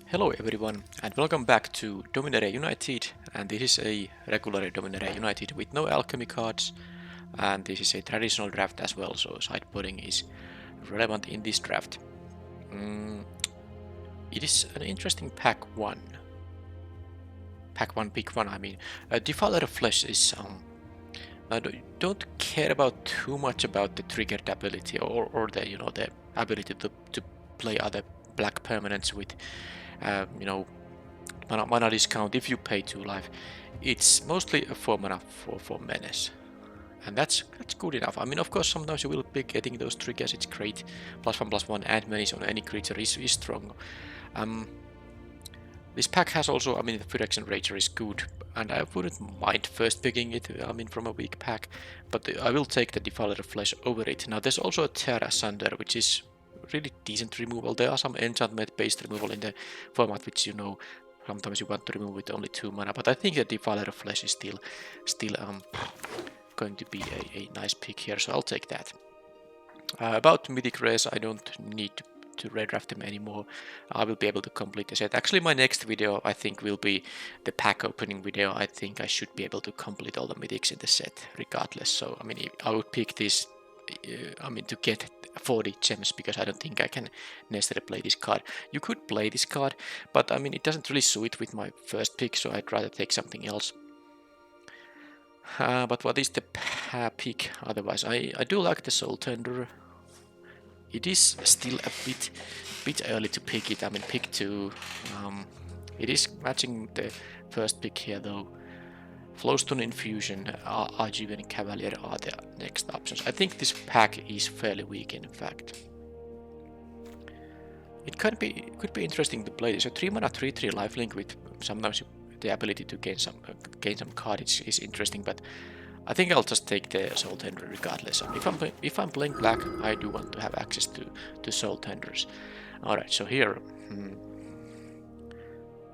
Hello everyone and welcome back to Dominaria United, and this is a regular Dominaria United with no alchemy cards, and this is a traditional draft as well, so sideboarding is relevant in this draft. It is an interesting pack 1. Pack 1, pick 1 I mean. Defiler of Flesh is I don't care about too much about the triggered ability or the the ability to play other black permanents with mana discount if you pay 2 life. It's mostly a 4 mana for menace. And that's good enough. I mean, of course, sometimes you will be getting those triggers. It's great. +1/+1 and menace on any creature is strong. This pack has also, I mean, the Phyrexian Rager is good, and I wouldn't mind first picking it, I mean, from a weak pack, but I will take the Defiler of Flesh over it. Now, there's also a Terra Sunder, which is really decent removal. There are some enchantment-based removal in the format, which, sometimes you want to remove with only 2 mana, but I think the Defiler of Flesh is still going to be a nice pick here, so I'll take that. About Mythic rares, I don't need to redraft them anymore. I will be able to complete the set. Actually, my next video, I think, will be the pack opening video. I think I should be able to complete all the Mythics in the set, regardless. So, I mean, I would pick this, to get 40 gems, because I don't think I can necessarily play this card. You could play this card, but, I mean, it doesn't really suit with my first pick, so I'd rather take something else. But what is the pick otherwise? I do like the Soul Tender. It is still a bit early to pick it. I mean, pick 2. It is matching the first pick here though. Flowstone Infusion, Argiven Cavalier are the next options. I think this pack is fairly weak in fact. It could be interesting to play this. A 3 mana 3/3 lifelink with sometimes the ability to gain some cards is interesting, but I think I'll just take the Soul Tender regardless. If I'm playing black, I do want to have access to Soul Tenders. Alright, so here...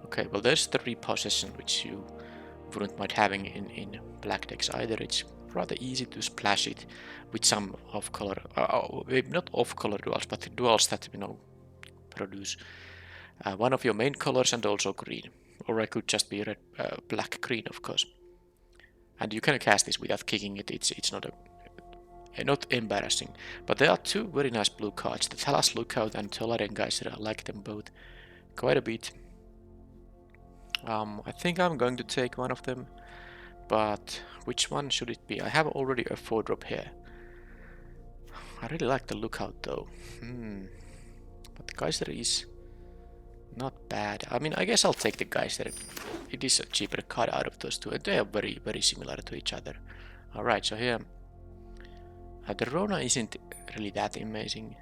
Okay, well there's the Repossession, which you wouldn't mind having in black decks either. It's rather easy to splash it with some off-color... not off-color duals, but duals that, produce one of your main colors and also green. Or I could just be red, black, green, of course. And you can cast this without kicking it. It's not embarrassing. But there are 2 very nice blue cards. The Thalas Lookout and Tolaren Geyser. I like them both quite a bit. I think I'm going to take one of them. But which one should it be? I have already a 4-drop here. I really like the Lookout though. But the Geyser is not bad. I mean, I guess I'll take the Geyser. It is a cheaper card out of those 2, and they are very, very similar to each other. Alright, so here... the Rona isn't really that amazing.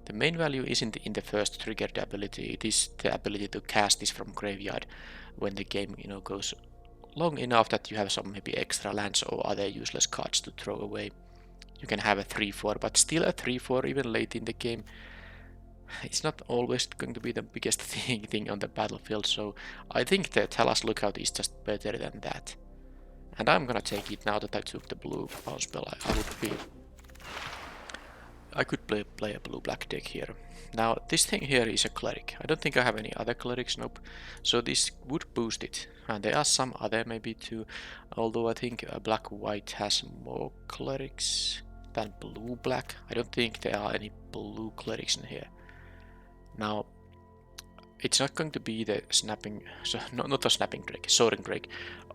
The main value isn't in the first triggered ability. It is the ability to cast this from graveyard when the game, goes long enough that you have some maybe extra lands or other useless cards to throw away. You can have a 3/4, but still a 3/4 even late in the game. It's not always going to be the biggest thing on the battlefield, so I think the Thalas Lookout is just better than that. And I'm gonna take it now that I took the blue bounce spell. I could play a blue-black deck here. Now, this thing here is a cleric. I don't think I have any other clerics, nope. So this would boost it. And there are some other maybe too, although I think black-white has more clerics than blue-black. I don't think there are any blue clerics in here. Now, it's not going to be the snapping, so not the snapping drake, soaring drake,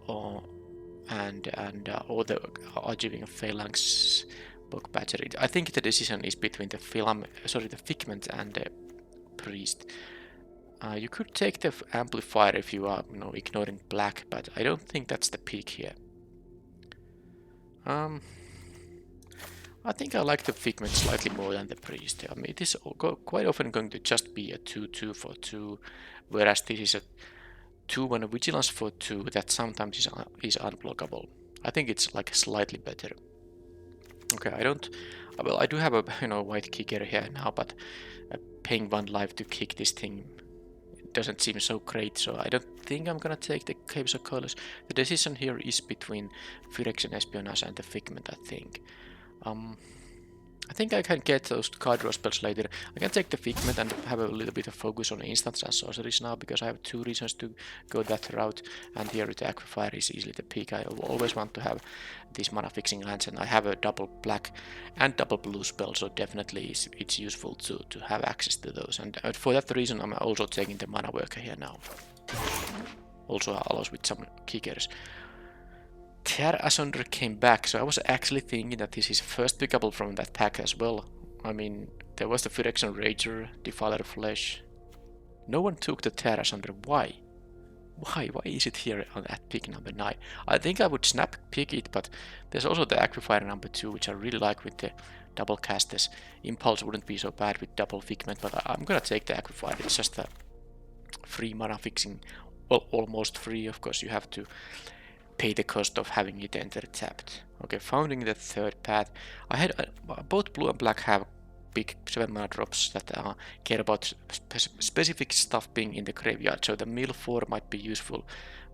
or the Argiving Phalanx Bog Badger. I think the decision is between the Figment and the Priest. You could take the Amplifier if you are, ignoring black, but I don't think that's the pick here. I think I like the Figment slightly more than the Priest. I mean, it is quite often going to just be a 2/2 for 2, whereas this is a 2/1 Vigilance for 2 that sometimes is unblockable. I think it's like slightly better. Okay, I do have a white kicker here now, but paying 1 life to kick this thing doesn't seem so great, so I don't think I'm gonna take the Caves of Colors. The decision here is between Phyrexian Espionage and the Figment, I think. I think I can get those card draw spells later. I can take the Figment and have a little bit of focus on instants and sorceries now, because I have 2 reasons to go that route, and here with the Aquifer is easily the pick. I always want to have these mana fixing lands, and I have a double black and double blue spell, so definitely it's useful to have access to those. And for that reason I'm also taking the mana worker here now. Also allows with some kickers. Terra Asunder came back, so I was actually thinking that this is first pickable from that pack as well. I mean, there was the Phyrexian Rager, Defiler of Flesh. No one took the Terra Asunder. Why? Why is it here on that pick number 9? I think I would snap pick it, but there's also the Aquifer number 2, which I really like with the double casters. Impulse wouldn't be so bad with double Figment, but I'm gonna take the Aquifer. It's just a free mana fixing. Well, almost free, of course. You have to pay the cost of having it enter tapped. Okay, founding the third path. I had both blue and black have big 7 mana drops that care about specific stuff being in the graveyard, so the mill 4 might be useful,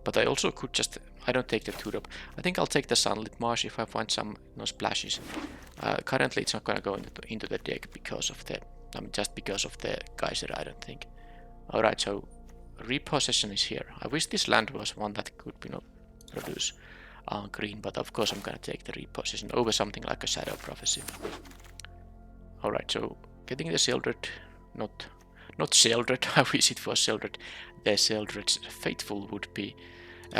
but I also could just, I don't take the 2 drop. I think I'll take the Sunlit Marsh if I find some splashes. Currently it's not gonna go into the deck because of the, just because of the Geyser, I don't think. Alright, so Repossession is here. I wish this land was one that could be produce green, but of course I'm gonna take the Repossession over something like a Shadow Prophecy. Alright, so getting the Sheldred, not Sheldred, I wish it was Sheldred. The Sheldred's Faithful would be,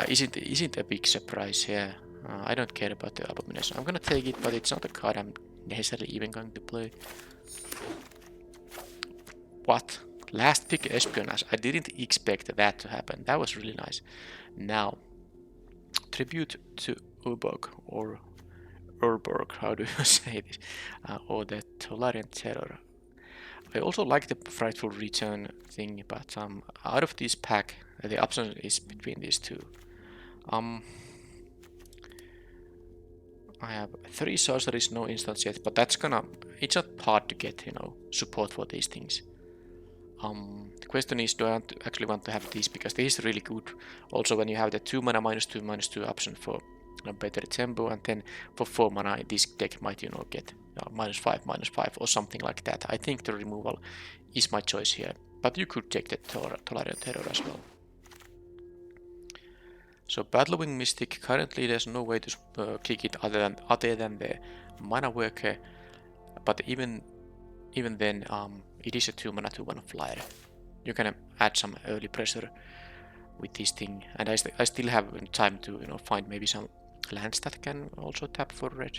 isn't a big surprise here. I don't care about the Abomination. I'm gonna take it, but it's not a card I'm necessarily even going to play. What? Last pick Espionage. I didn't expect that to happen. That was really nice. Now, Tribute to Urborg, or Urborg, how do you say this? Or the Tolarian Terror. I also like the Frightful Return thing, but out of this pack, the option is between these two. I have 3 sorceries, no instants yet, but it's not hard to get, support for these things. The question is, do I actually want to have these, because this is really good. Also, when you have the 2 mana -2/-2 option for better tempo, and then for 4 mana this deck might get -5/-5 or something like that. I think the removal is my choice here, but you could take the Tolarian Terror as well. So Battlewing Mystic, currently there's no way to kick it other than the mana worker, but even then it is a 2 mana 2/1 flyer. You can add some early pressure with this thing, and I still have time to find maybe some lands that can also tap for red.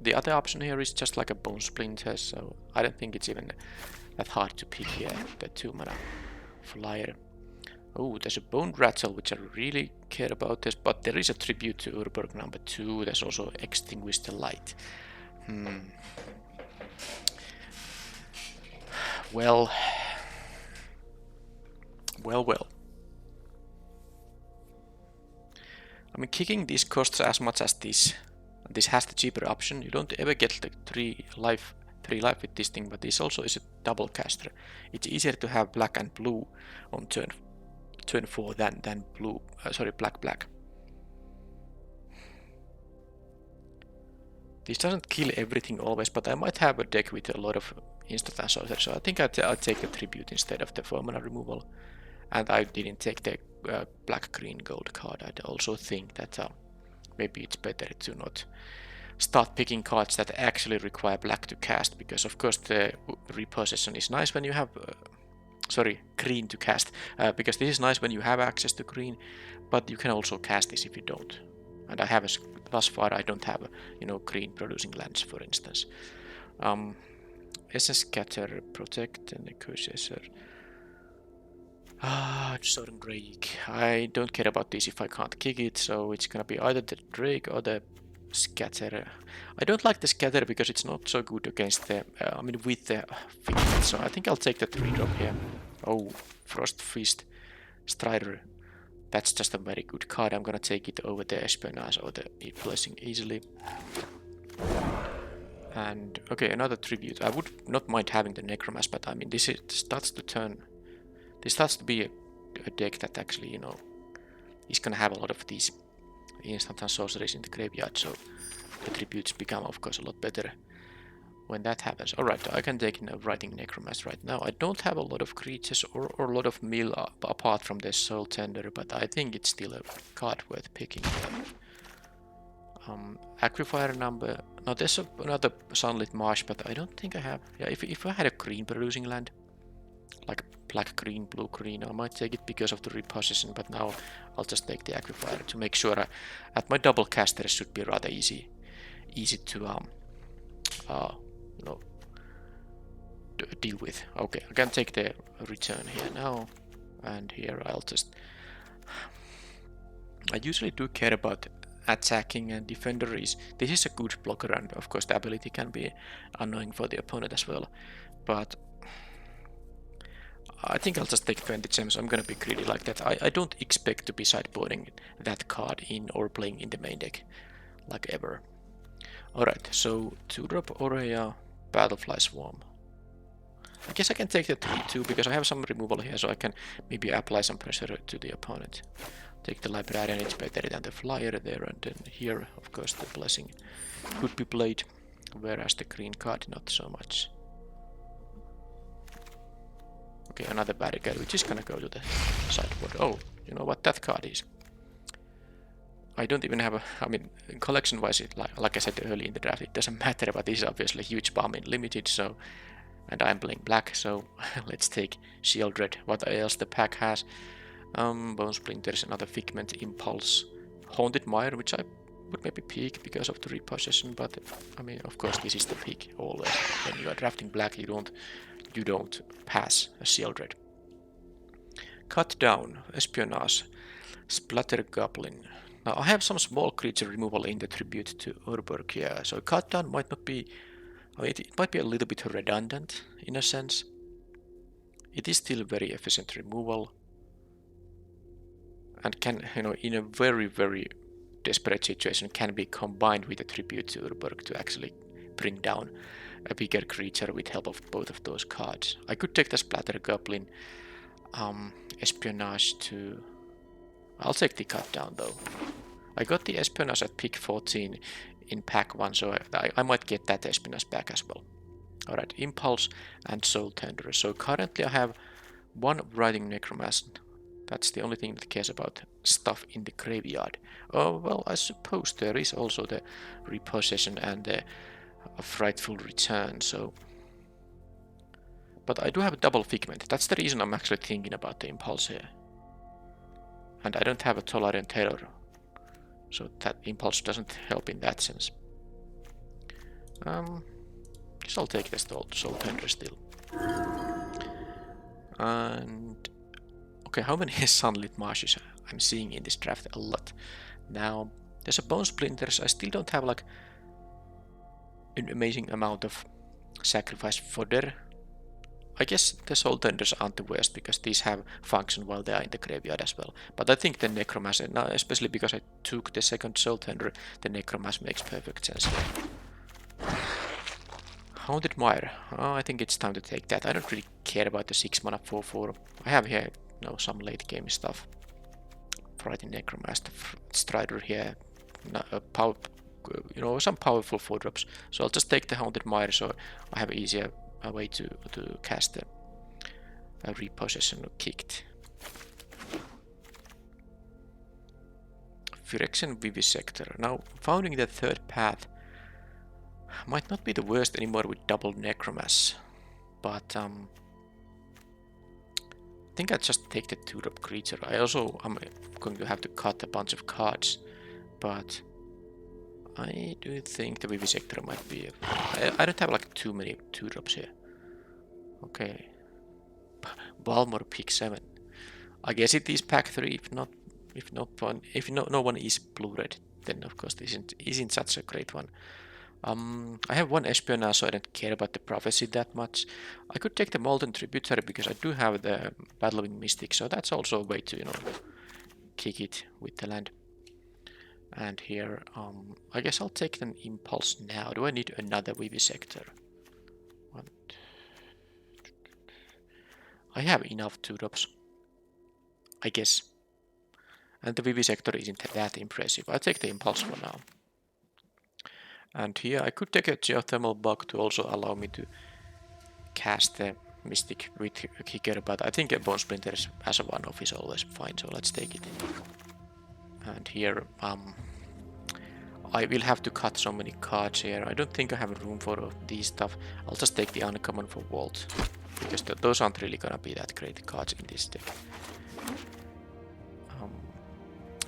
The other option here is just like a Bone Splinter, so I don't think it's even that hard to pick here, the 2 mana flyer. Oh, there's a Bone Rattle, which I really care about this, but there is a Tribute to Urborg number 2. There's also Extinguish the Light. Well. I mean, kicking these costs as much as this. This has the cheaper option. You don't ever get the 3 life with this thing, but this also is a double caster. It's easier to have black and blue on turn 4 than blue. Black. This doesn't kill everything always, but I might have a deck with a lot of instant and sorcery, so I think I'll take the Tribute instead of the 4 mana removal. And I didn't take the black, green, gold card. I also think that maybe it's better to not start picking cards that actually require black to cast, because of course the Repossession is nice when you have green to cast, because this is nice when you have access to green, but you can also cast this if you don't. And I have thus far I don't have green producing lands, for instance. Essence Scatter, Protect, and Negotiator. Sovereign Drake. I don't care about this if I can't kick it, so it's gonna be either the Drake or the Scatter. I don't like the Scatter because it's not so good against the, with the Figment, so I think I'll take the 3-drop here. Oh, Frost Fist Strider. That's just a very good card. I'm gonna take it over the Espionage or the Blessing easily. And okay, another Tribute. I would not mind having the Necromass, but I mean this starts to be a deck that actually, is gonna have a lot of these instant and sorceries in the graveyard, so the Tributes become of course a lot better. when that happens. Alright, I can take a Writing Necromancer right now. I don't have a lot of creatures or a lot of mill apart from the Soul Tender, but I think it's still a card worth picking up. Aquifer number. Now there's another Sunlit Marsh, but I don't think I have. Yeah, if I had a green producing land, like black, green, blue, green, I might take it because of the reposition, but now I'll just take the Aquifer to make sure at my double caster should be rather easy to you know, deal with. Okay, I can take the return here now, and here I'll just. I usually do care about attacking and defender this is a good blocker, and of course the ability can be annoying for the opponent as well, but I think I'll just take 20 gems. I'm gonna be greedy like that. I don't expect to be sideboarding that card in or playing in the main deck like ever. Alright, so 2-drop Aurea, Battlefly Swarm. I guess I can take the 3-2 because I have some removal here, so I can maybe apply some pressure to the opponent. Take the Librarian, it's better than the Flyer there, and then here, of course, the Blessing could be played, whereas the green card not so much. Okay, another barricade, which is gonna go to the sideboard. Oh, you know what that card is? I don't even have a... I mean, collection-wise, like I said earlier in the draft, it doesn't matter, but this is obviously a huge bomb in limited, so... And I'm playing black, so let's take Shieldred. What else the pack has? Bone Splinters, another Figment, Impulse, Haunted Mire, which I would maybe pick because of the repossession, but I mean, of course, this is the pick always. When you are drafting black, you don't pass a Shieldred. Cut Down, Espionage, Splatter Goblin. Now I have some small creature removal in the tribute to Urborg here, so Cut Down might not be... I mean, it might be a little bit redundant in a sense. It is still very efficient removal, and can, you know, in a very, very desperate situation, can be combined with a tribute to Urborg to actually bring down a bigger creature with help of both of those cards. I could take the Splatter Goblin, Espionage to... I'll take the Cut Down though. I got the Espionage at pick 14 in pack 1, so I might get that Espionage back as well. Alright, Impulse and Soul Tender. So currently I have one Writing Necromancer. That's the only thing that cares about stuff in the graveyard. Oh, well, I suppose there is also the Repossession and the Frightful Return, so... But I do have a double Figment. That's the reason I'm actually thinking about the Impulse here. And I don't have a Tolarian Terror, so that Impulse doesn't help in that sense. Guess I'll take this Soul Tender still. And... Okay, how many Sunlit Marshes I'm seeing in this draft? A lot. Now, there's a Bone Splinters. I still don't have like an amazing amount of sacrifice fodder. I guess the Soul Tenders aren't the worst because these have function while they are in the graveyard as well. But I think the Necromancer, now especially because I took the second Soul Tender, the Necromancer makes perfect sense. Haunted Mire. Oh, I think it's time to take that. I don't really care about the 6 mana 4/4. I have here, you know, some late game stuff. Frightened Necromancer, Strider here, you know, some powerful 4-drops. So I'll just take the Haunted Mire, so I have easier way to cast the Repossession kicked. Phyrexian Vivisector. Now, founding the third path might not be the worst anymore with double Necromancer, but I think I just take the 2-drop creature. I'm going to have to cut a bunch of cards, but I do think the Vivisector might be... I don't have like too many 2-drops here. Okay. Balmor pick 7. I guess it is pack 3, if no one is blue-red, then of course this isn't such a great one. I have one Espionage, so I don't care about the Prophecy that much. I could take the Molten Tributary because I do have the Battling Mystic, so that's also a way to, you know, kick it with the land. And here, I guess I'll take an Impulse now. Do I need another Vivisector? I have enough 2-drops, I guess. And the Vivisector isn't that impressive. I'll take the Impulse for now. And here I could take a geothermal bug to also allow me to cast the Mythic with Kicker, but I think a Bone Splinter as a one-off is always fine, so let's take it. And here, I will have to cut so many cards here. I don't think I have room for these stuff. I'll just take the uncommon for Vault, because those aren't really gonna be that great cards in this deck.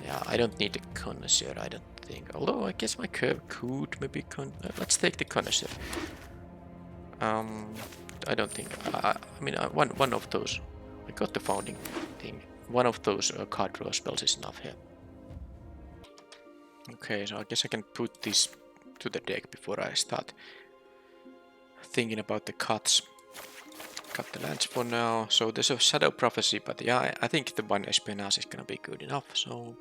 Yeah, I don't need the Connoisseur, I don't think. Although I guess my curve could maybe let's take the Connoisseur. I don't think. I mean, one of those. I got the founding thing. One of those card draw spells is enough here. Okay, so I guess I can put this to the deck before I start thinking about the cuts. Cut the lands for now. So there's a Shadow Prophecy, but yeah, I think the one Espionage is gonna be good enough. So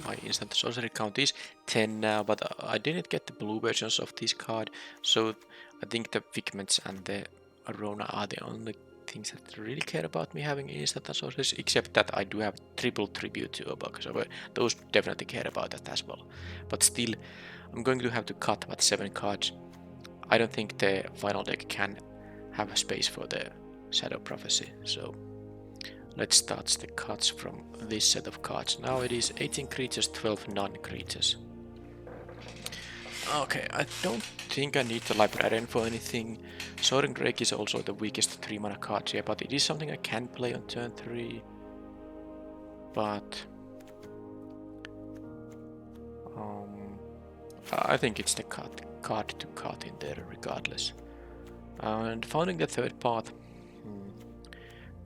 my instant sorcery count is 10 now, but I didn't get the blue versions of this card, so I think the Figments and the Arona are the only things that really care about me having instant sorceries, except that I do have triple tribute to Obok, so those definitely care about that as well. But still, I'm going to have to cut about 7 cards. I don't think the final deck can have a space for the Shadow Prophecy, so let's start the cuts from this set of cards. Now it is 18 creatures, 12 non-creatures. Okay, I don't think I need the Librarian for anything. Soaring Drake is also the weakest 3 mana card here, but it is something I can play on turn 3. But I think it's the card to cut in there regardless. And founding the third path.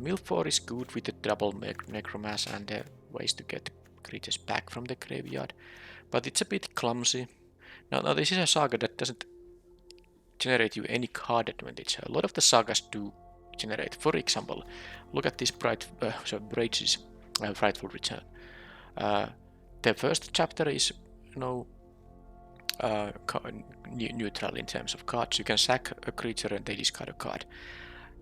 Milfour is good with the double Necromass and the ways to get creatures back from the graveyard, but it's a bit clumsy. Now this is a saga that doesn't generate you any card advantage. A lot of the sagas do generate. For example, look at this Brage's Frightful Return. The first chapter is neutral in terms of cards. You can sack a creature and they discard a card.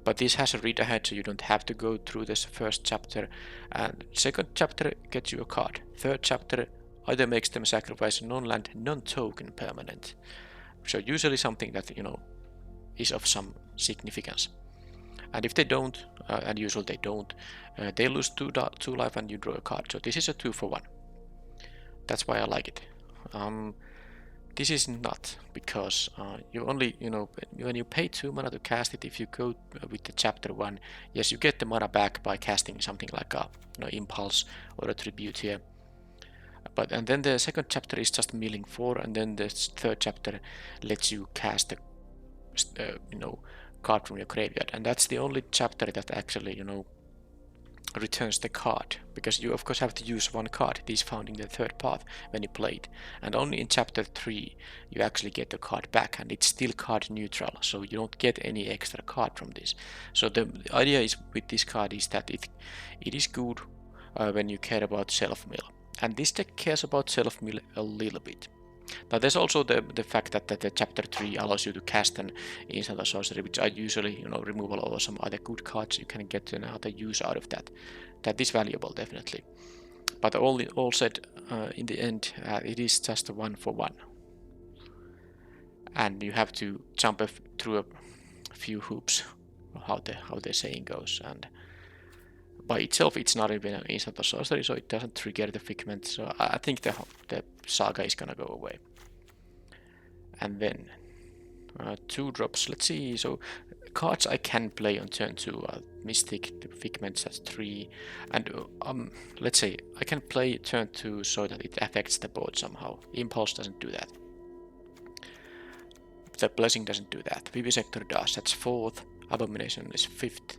But this has a read ahead, so you don't have to go through this first chapter. And second chapter gets you a card. Third chapter either makes them sacrifice a non-land, non-token permanent. So usually something that, is of some significance. And if they don't, and usually they don't, they lose 2 life and you draw a card. So this is a 2 for 1. That's why I like it. This is not, because you only, when you pay 2 mana to cast it, if you go with the chapter 1, yes, you get the mana back by casting something like a Impulse or a Tribute here. And then the second chapter is just milling 4, and then the third chapter lets you cast a card from your graveyard, and that's the only chapter that actually returns the card, because you of course have to use 1 card. It is found in the third path when you play it, and only in chapter 3 you actually get the card back, and it's still card neutral, so you don't get any extra card from this. So the idea is with this card is that it is good when you care about self-mill, and this deck cares about self-mill a little bit. Now there's also the fact that the chapter 3 allows you to cast an instant sorcery, which are usually removal or some other good cards you can get another use out of that. That is valuable, definitely. But all said, in the end, it is just a 1 for 1, and you have to jump through a few hoops, how the saying goes. And by itself, it's not even an instant sorcery, so it doesn't trigger the Figment. So I think the saga is gonna go away. And then 2 drops. Let's see. So cards I can play on turn 2 are Mythic, the Figments at 3, and let's say I can play turn 2 so that it affects the board somehow. Impulse doesn't do that. The Blessing doesn't do that. Vivisector does. That's 4th. Abomination is 5th.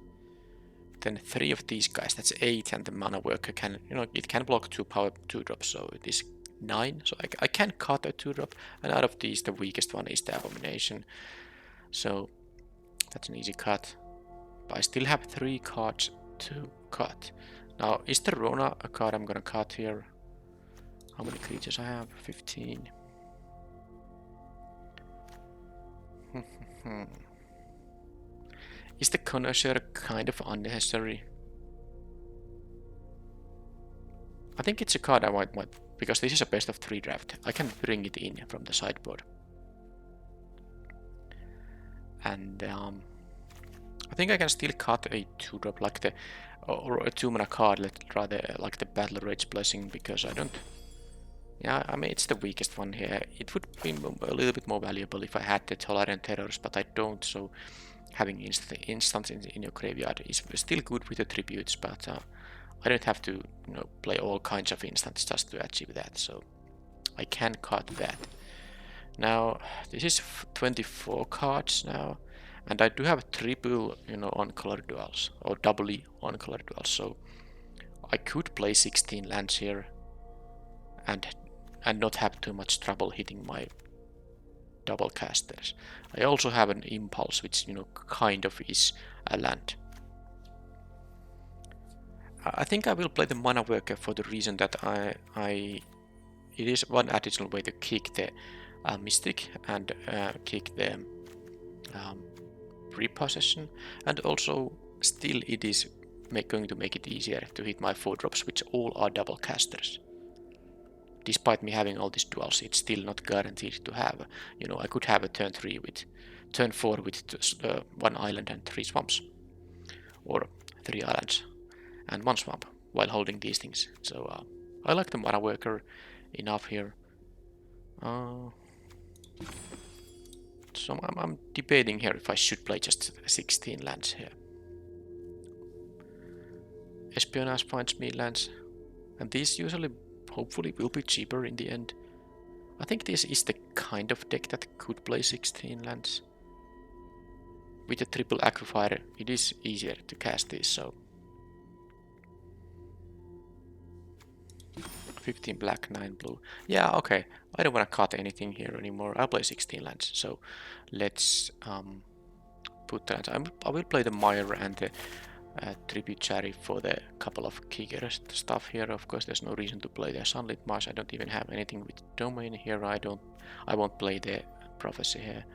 Then 3 of these guys, that's 8, and the Mana Worker can, it can block 2 power 2 drops, so it is 9. So I can cut a 2 drop, and out of these, the weakest one is the Abomination. So that's an easy cut. But I still have 3 cards to cut. Now, is the Rona a card I'm gonna cut here? How many creatures I have? 15. Is the Connoisseur kind of unnecessary? I think it's a card I might because this is a best of 3 draft. I can bring it in from the sideboard. And I think I can still cut a 2-drop like the, or a 2-mana card, rather like the Battle Rage Blessing, because I don't. Yeah, I mean it's the weakest one here. It would be a little bit more valuable if I had the Tolerant Terrors, but I don't. So having instants in your graveyard is still good with the tributes, but I don't have to, play all kinds of instants just to achieve that. So I can cut that. Now this is 24 cards now, and I do have triple, on color duals or doubly on color duals. So I could play 16 lands here, and not have too much trouble hitting my double casters. I also have an Impulse, which kind of is a land. I think I will play the Mana Worker for the reason that it is one additional way to kick the Mystic and kick the repossession, and also still it is going to make it easier to hit my 4-drops, which all are double casters. Despite me having all these duals, it's still not guaranteed to have. I could have a turn 4 with 1 island and 3 swamps, or 3 islands and 1 swamp while holding these things. So I like the Mana Worker enough here. So I'm debating here if I should play just 16 lands here. Espionage finds me lands, and these usually hopefully will be cheaper in the end. I think this is the kind of deck that could play 16 lands. With a triple aggro fire, it is easier to cast these, so 15 black, 9 blue. Yeah, okay. I don't want to cut anything here anymore. I'll play 16 lands. So let's put that. I will play the Mire and the Tributary for the couple of kicker stuff here. Of course, there's no reason to play the Sunlit Marsh. I don't even have anything with Domain here. I won't play the Prophecy here.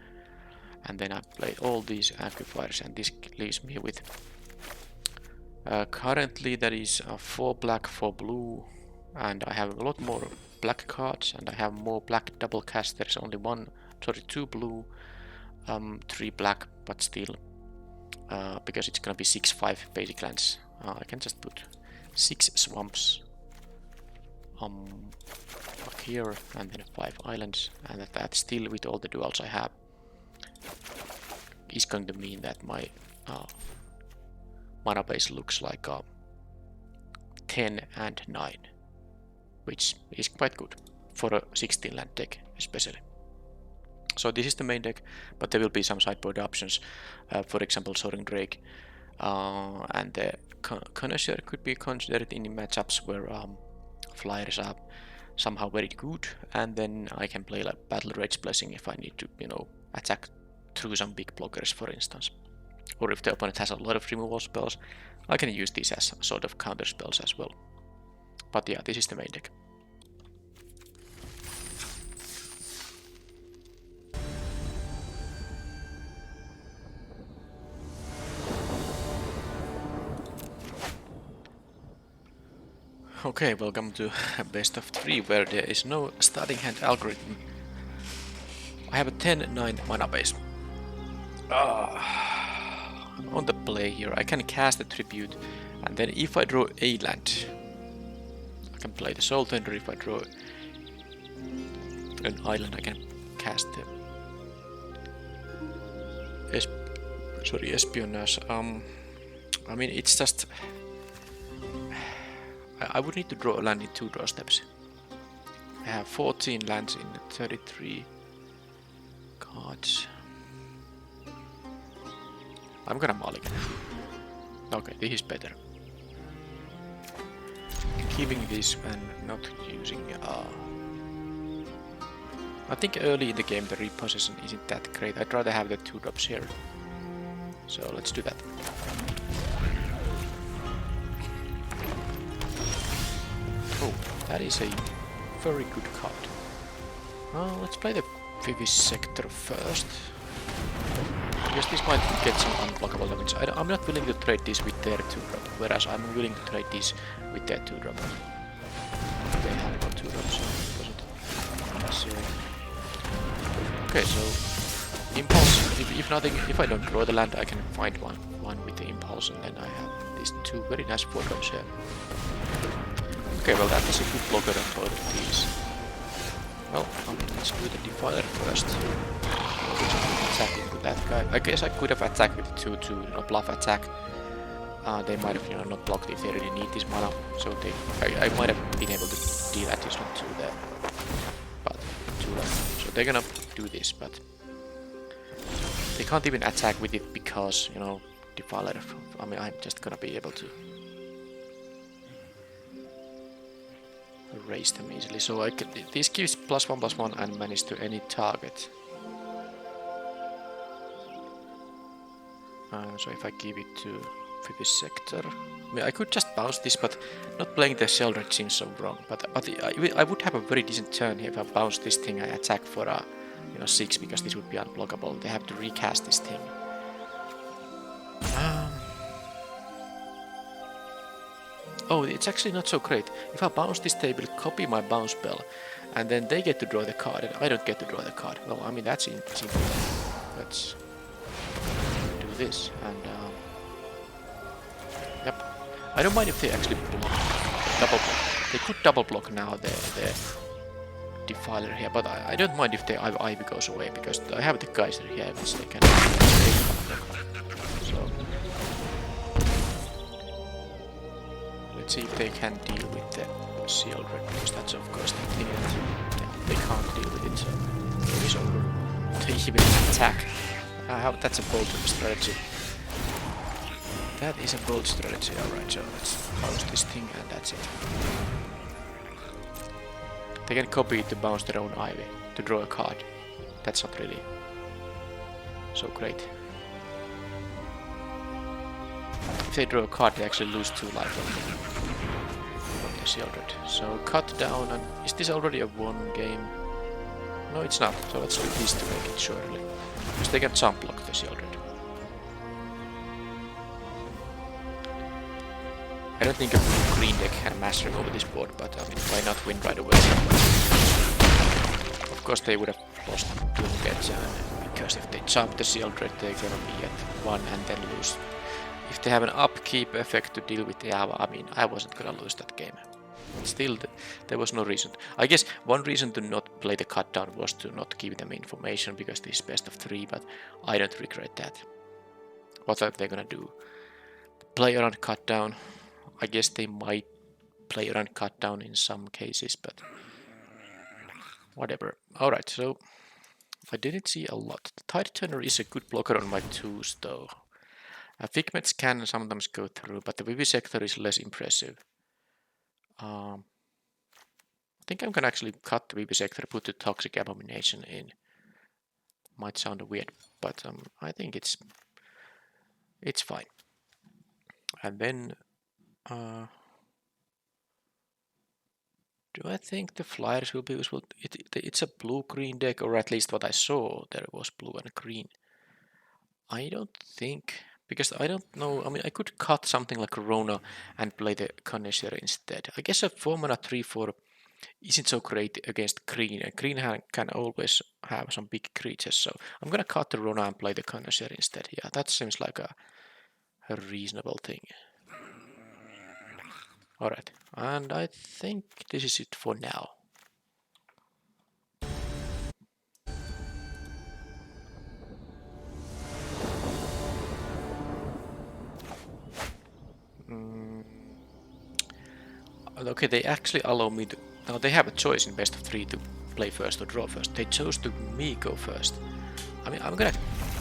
And then I play all these amplifiers, and this leaves me with currently that is 4 black, 4 blue, and I have a lot more black cards, and I have more black double casters. Only 2 blue, 3 black, but still. Because it's gonna be 6/5 basic lands. I can just put 6 swamps up here, and then 5 islands, and that still with all the duals I have is going to mean that my mana base looks like 10 and 9, which is quite good for a 16 land deck especially. So this is the main deck, but there will be some sideboard options, for example Soaring Drake, and the Connoisseur could be considered in matchups where flyers are somehow very good, and then I can play like Battle Rage Blessing if I need to, attack through some big blockers, for instance. Or if the opponent has a lot of removal spells, I can use these as sort of counter spells as well. But yeah, this is the main deck. Okay, welcome to best of 3, where there is no starting hand algorithm. I have a 10-9 mana base. On the play here, I can cast a tribute, and then if I draw a land, I can play the Soul Tender. If I draw an island, I can cast the Espionage. I mean, it's just I would need to draw a land in 2 draw steps. I have 14 lands in 33 cards. I'm gonna mulligan. Okay, this is better. Keeping this and not using. I think early in the game the repossession isn't that great. I'd rather have the 2 drops here. So let's do that. Oh, that is a very good card. Let's play the Vivisector first. Because this might get some unblockable damage. I'm not willing to trade this with their 2-drop, whereas I'm willing to trade this with their 2-drop. They have got 2-drop, so it wasn't necessary. Okay, so impulse. If nothing, if I don't draw the land, I can find one with the impulse, and then I have these 2 very nice 4-drops here. Okay, well that is a good blocker on both of these. Well, I mean, let's do the Defiler first. Attacking with that guy. I guess I could have attacked with 2-2, bluff attack. They might have, not blocked if they really need this mana. So I might have been able to deal additional 2 there. But 2 left. So they're gonna do this, but they can't even attack with it because, Defiler. I mean, I'm just gonna be able to erase them easily. So this gives +1/+1 and manage to any target. So if I give it to Vivisector, I mean, I could just bounce this, but not playing the Sheldred seems so wrong. But I would have a very decent turn here if I bounce this thing. I attack for 6 because this would be unblockable. They have to recast this thing. Oh, it's actually not so great. If I bounce this, they will copy my bounce spell, and then they get to draw the card, and I don't get to draw the card. Well, I mean, that's simple. Let's do this, and yep. I don't mind if they actually block, double block. They could double block now the Defiler here, but I don't mind if the Ivy goes away, because I have the Geyser here, which they can so let's see if they can deal with the Sheldred, because that's of course the thing that they can't deal with it, so it is over. They even attack. That's a bold strategy. That is a bold strategy, alright, so let's bounce this thing and that's it. They can copy it to bounce their own Ivy, to draw a card. That's not really so great. If they draw a card, they actually lose 2 life from the Sheldred. So cut down, and is this already a 1 game? No, it's not, so let's do this to make it surely. Because they can jump block the Sheldred. I don't think a green deck can mastering over this board, but I mean, why not win right away? Of course they would have lost 2 gets, because if they jump the Sheldred, they're gonna be at 1 and then lose. If they have an upkeep effect to deal with the Ava, I mean, I wasn't gonna lose that game. But still, there was no reason. I guess one reason to not play the cut down was to not give them information, because this is best of 3, but I don't regret that. What are they gonna do? Play around cut down? I guess they might play around cut down in some cases, but whatever. Alright, so I didn't see a lot. The Tide Turner is a good blocker on my 2s though. Figments can sometimes go through, but the Vivisector is less impressive. I think I'm gonna actually cut the Vivisector, put the Toxic Abomination in. Might sound weird, but I think it's fine. And then do I think the Flyers will be useful? It's a blue-green deck, or at least what I saw, there was blue and green. I don't think, because I don't know, I mean, I could cut something like Rona and play the Connoisseur instead. I guess a 4-mana 3/4 isn't so great against green, and green can always have some big creatures, so I'm gonna cut the Rona and play the Connoisseur instead. Yeah, that seems like a reasonable thing. Alright, and I think this is it for now. Okay, they actually allow me to... Now they have a choice in best of 3 to play first or draw first. They chose to me go first. I mean, I'm gonna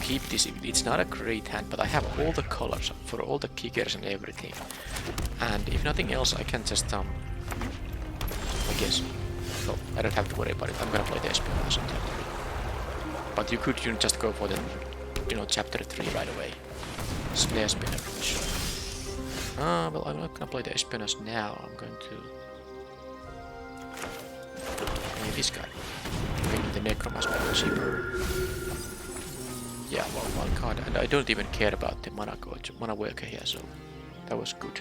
keep this. It's not a great hand, but I have all the colors for all the kickers and everything. And if nothing else, I can just I guess. So I don't have to worry about it. I'm gonna play the Espionage on chapter 3. But you could just go for the chapter 3 right away. Snare Spinner, sure. Well, I'm not gonna play the Espionage now. I'm going to play this guy. Bring the Necromancer cheaper. Yeah, well, 1 card, and I don't even care about the mana worker here, so that was good.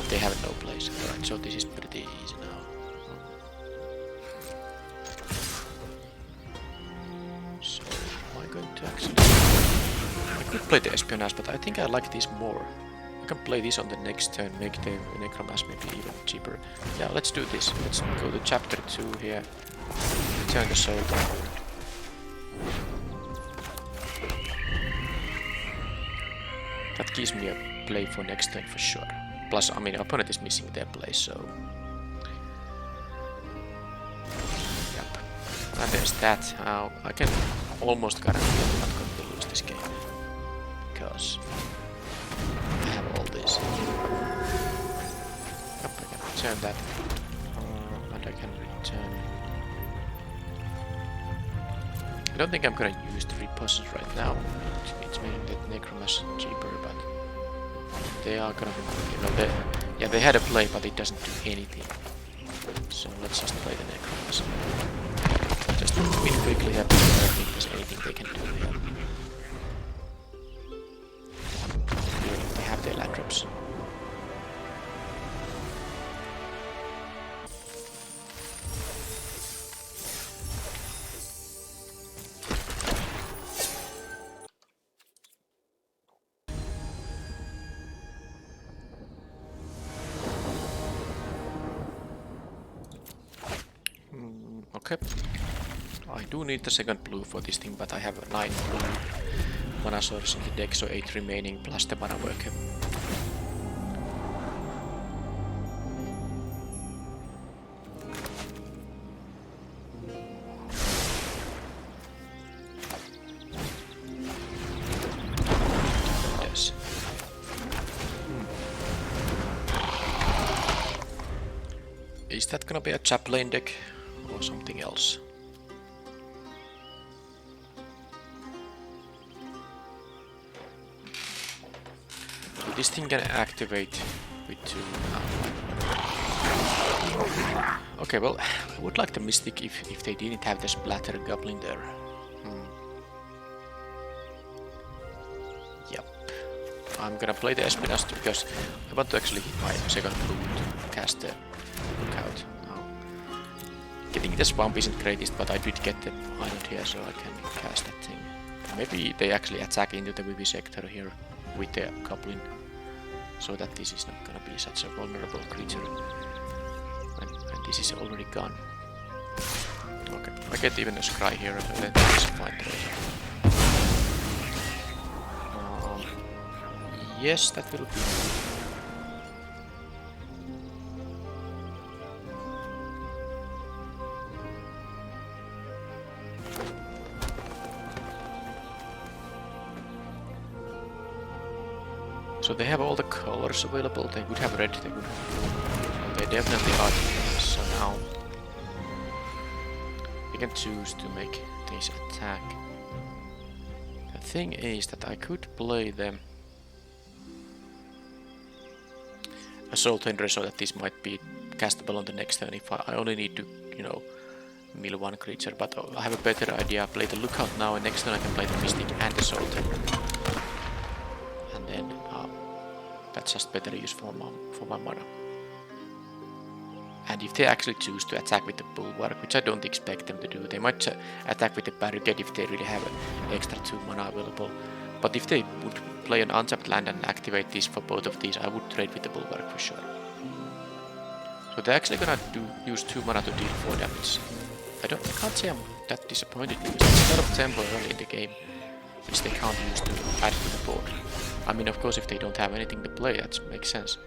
They have no place. Alright, so this is pretty easy now. So, am I going to actually... I could play the Espionage, but I think I like this more. I can play this on the next turn, make the Necromass maybe even cheaper. Yeah, let's do this. Let's go to chapter 2 here. Return the Sultan. That gives me a play for next turn for sure. Plus, I mean, opponent is missing their play, so... Yep. And there's that. I can almost guarantee I'm not going to lose this game. Because... I have all this. Yep, I can return that. And I can return... I don't think I'm gonna use the repossess right now. It's making that Necromass cheaper, but... They are gonna be, you know, they had a play, but it doesn't do anything. So let's just play the Necromass. Just win quickly here, because I don't think there's anything they can do here. They have their land drops. Okay. I do need the second blue for this thing, but I have 9 blue mana sources in the deck, so 8 remaining plus the mana worker. Yes. Is that gonna be a Chaplain deck? Or something else. So this thing can activate with 2 now. Okay, well, I would like the Mythic if they didn't have the Splatter Goblin there. Yep. I'm gonna play the Espionage because I want to actually hit my second blue to cast the Lookout. Getting the swamp isn't greatest, but I did get the island here, so I can cast that thing. Maybe they actually attack into the Vivisector here with the Goblin, so that this is not gonna be such a vulnerable creature. And this is already gone. Okay, I get even a Scry here, so then it's fine trade. Yes, that will be. So they have all the colors available. They would have red, they would have blue. They definitely are different. So now we can choose to make this attack. The thing is that I could play the Assault Tender so that this might be castable on the next turn if I only need to, you know, mill 1 creature. But I have a better idea. Play the Lookout now, and next turn I can play the Mystic and the Assault Tender. And then that's just better use for my mana. And if they actually choose to attack with the Bulwark, which I don't expect them to do, they might attack with the Barricade if they really have an extra 2 mana available. But if they would play an untapped land and activate this for both of these, I would trade with the Bulwark for sure. So they're actually gonna use 2 mana to deal 4 damage. I can't say I'm that disappointed because there's a lot of tempo early in the game, which they can't use to add to the board. I mean, of course, if they don't have anything to play, that makes sense.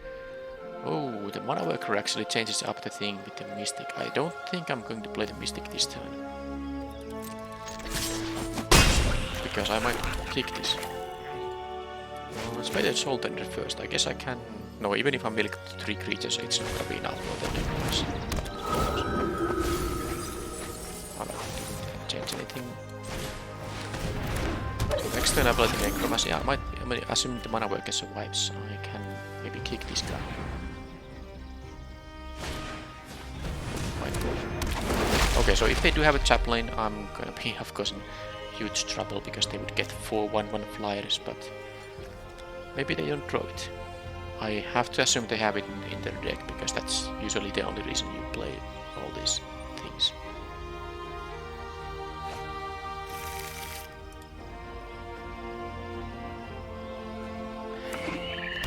Oh, the Mana Worker actually changes up the thing with the Mystic. I don't think I'm going to play the Mystic this turn. Because I might kick this. Let's play the Assault Tender first. I guess I can... No, even if I milk 3 creatures, it's not gonna be enough for the Necromass. I didn't change anything. So next turn I play the Necromass. Yeah, I mean, assuming the Mana Worker survives, I can maybe kick this guy. Okay, so if they do have a Chaplain, I'm gonna be, of course, in huge trouble because they would get 4 1/1 flyers, but maybe they don't draw it. I have to assume they have it in their deck, because that's usually the only reason you play all these things.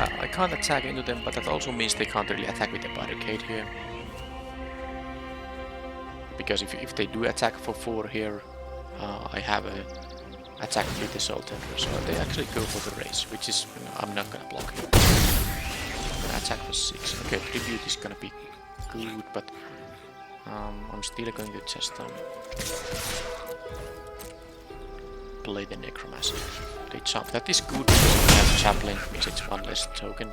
I can't attack into them, but that also means they can't really attack with the barricade here. Because if they do attack for 4 here, I have a attack with the Soul Tender, so they actually go for the race, which is, I'm not gonna block here. I'm gonna attack for 6. Okay, Tribute is gonna be good, but I'm still going to just play the Necromancer. They jump. That is good because we have Chaplain, means it's 1 less token.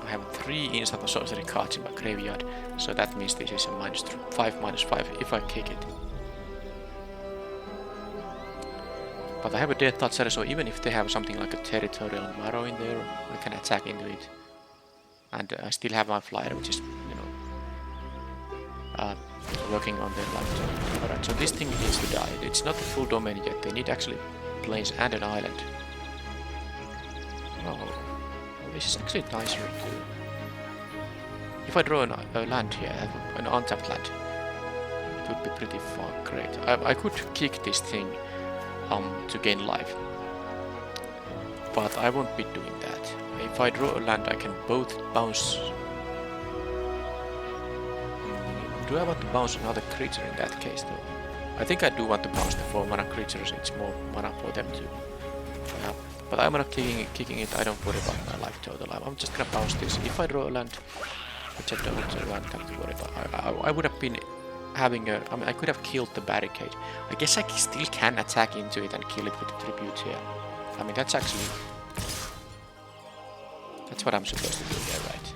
I have 3 instant or sorcery cards in my graveyard, so that means this is a -5/-5 if I kick it. But I have a Death Toucher, so even if they have something like a Territorial Marrow in there, I can attack into it. And I still have my Flyer, which is, you know, working on their life. Alright, so this thing needs to die. It's not the full domain yet. They need actually plains and an island. Oh, well, this is actually nicer too. If I draw a land here, an untapped land, it would be pretty great. I could kick this thing to gain life, but I won't be doing that. If I draw a land, I can both bounce. Do I want to bounce another creature in that case though? I think I do want to bounce the 4 mana creatures, it's more mana for them too. Yeah, but I'm not kicking it, I don't worry about my life total. I'm just gonna bounce this. If I draw a land, which I don't have to worry about, I would have been having a... I mean, I could have killed the barricade. I guess I still can attack into it and kill it with the Tribute here. I mean, that's actually... That's what I'm supposed to do here, right?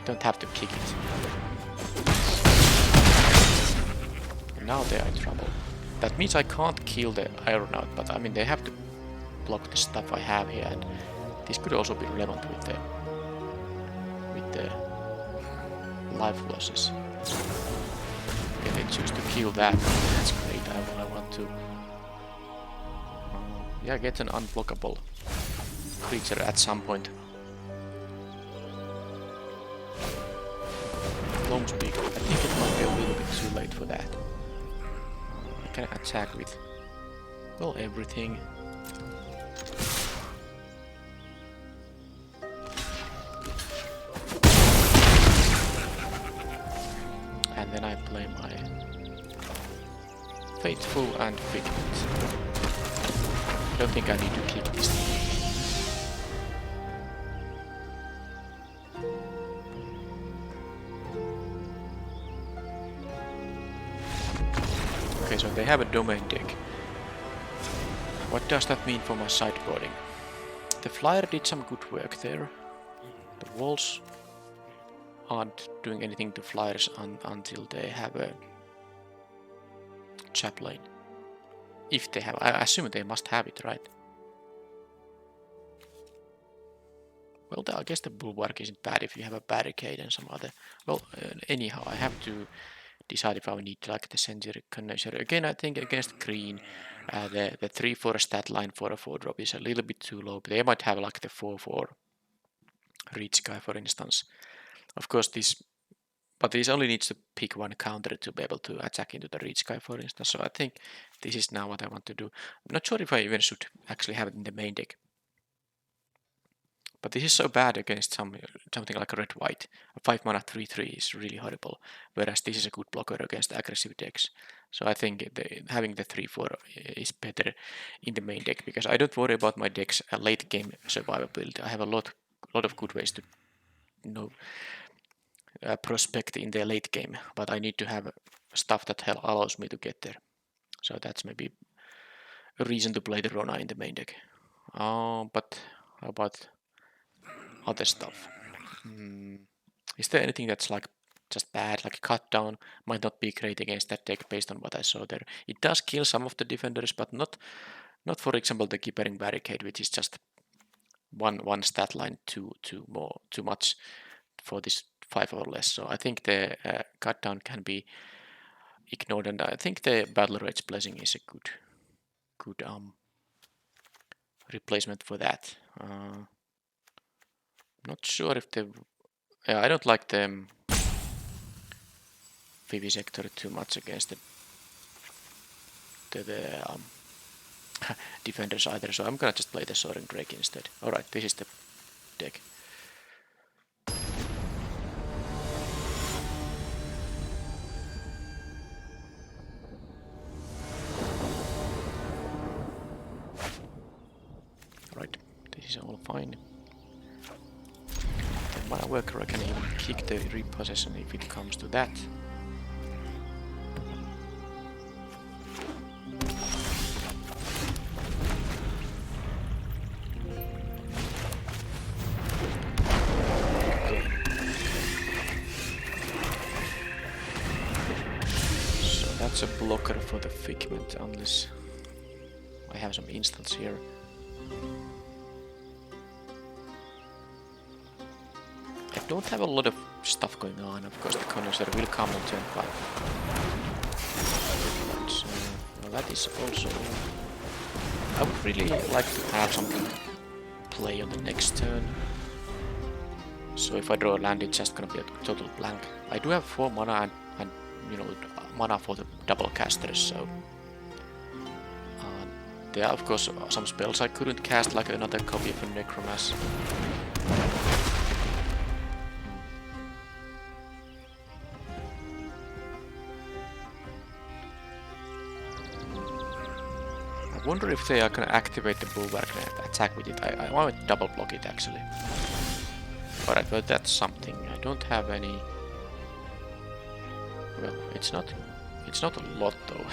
Don't have to kick it. And now they are in trouble. That means I can't kill the Aeronaut, but I mean, they have to block the stuff I have here, and this could also be relevant with the life losses. Okay, they choose to kill that. That's great. I want to yeah, get an unblockable creature at some point. Long Speak. I think it might be a little bit too late for that. I can attack with, well, everything. And then I play my Faithful and Figment. I don't think I need to kick this thing. Okay, so they have a domain deck. What does that mean for my sideboarding? The Flyer did some good work there. The walls aren't doing anything to Flyers until they have a Chaplain. If they have, I assume they must have it, right? Well, I guess the Bulwark isn't bad if you have a Barricade and some other... Well, anyhow, I have to decide if I need like the Century Condenser. Again, I think against green, the 3/4 stat line for a 4-drop is a little bit too low. They might have like the 4/4 Reach Sky, for instance. Of course, this only needs to pick one counter to be able to attack into the Reach Sky, for instance. So I think this is now what I want to do. I'm not sure if I even should actually have it in the main deck. But this is so bad against something like red-white. A 5 mana 3/3 is really horrible, whereas this is a good blocker against aggressive decks. So I think having the 3/4 is better in the main deck, because I don't worry about my deck's late game survivability. I have a lot of good ways to prospect in the late game, but I need to have stuff that allows me to get there. So that's maybe a reason to play the Rona in the main deck. But how about other stuff? Is there anything that's like just bad, like Cut Down might not be great against that deck based on what I saw there? It does kill some of the defenders, but not for example the Gibbering Barricade, which is just one stat line too much for this 5 or less, so I think the cut down can be ignored, and I think the Battle Rage Blessing is a good replacement for that. Not sure if the I don't like the Vivisector too much against the defenders either, so I'm gonna just play the Soaring Drake instead. Alright, this is the deck. Alright, this is all fine. The Mana Worker, I can even kick the repossession if it comes to that. That's a blocker for the Figment, unless I have some instants here. I don't have a lot of stuff going on. Of course, the Connoisseur will come on turn 5. So, well, that is also... I would really like to have something to play on the next turn. So if I draw a land, it's just gonna be a total blank. I do have 4 mana and you know, mana for the double casters, so there are of course some spells I couldn't cast, like another copy of a Necromancer. I wonder if they are gonna activate the Bulwark and attack with it. I want to double block it actually. Alright, but that's something. I don't have any. Well, it's not a lot though.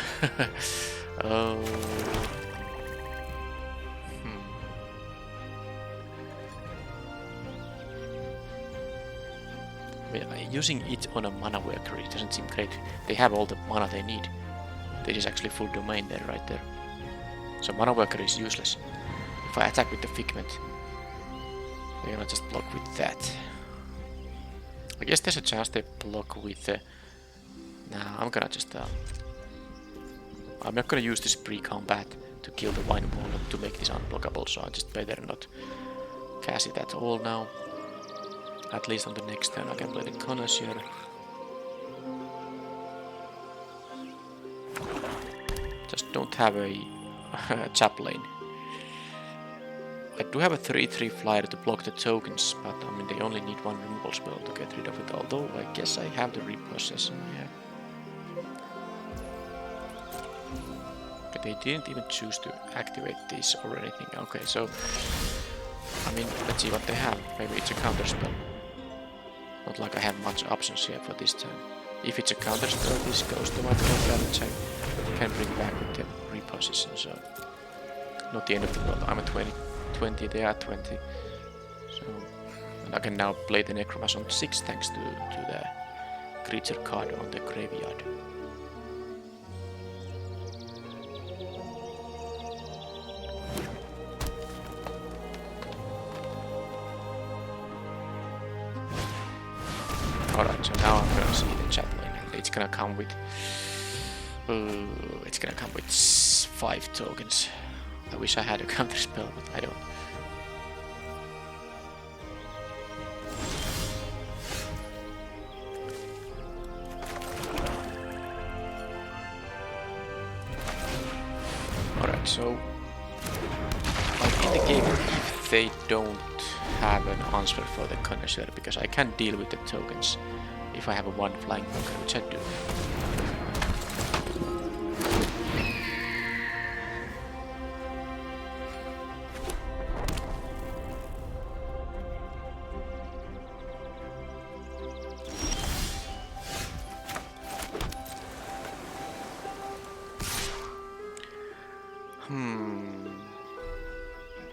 Well, using it on a Mana Worker, it doesn't seem great. They have all the mana they need. This is actually full domain there, right there. So Mana Worker is useless. If I attack with the Figment, they're gonna just block with that. I guess there's a chance they block with the... Nah, I'm gonna just... I'm not gonna use this pre-combat to kill the Wine Wall to make this unblockable, so I just better not cast it at all now. At least on the next turn I can play the Connoisseur. Just don't have a Chaplain. I do have a 3/3 flyer to block the tokens, but I mean they only need 1 removal spell to get rid of it, although I guess I have the repossession, yeah. But they didn't even choose to activate this or anything. Okay, so I mean, let's see what they have. Maybe it's a counter spell. Not like I have much options here for this turn. If it's a counter spell, this goes to my graveyard, which I can bring back with the repossession, so not the end of the world. I'm at 20, they are 20. So, and I can now play the Necromancer on 6 thanks to the creature card on the graveyard. Alright, so now I'm gonna see the Chaplain, and it's gonna come with 5 tokens. I wish I had a counter spell, but I don't. Alright, so like in the game, if they don't have an answer for the Connoisseur, because I can deal with the tokens if I have a 1 flying bunker, which I do.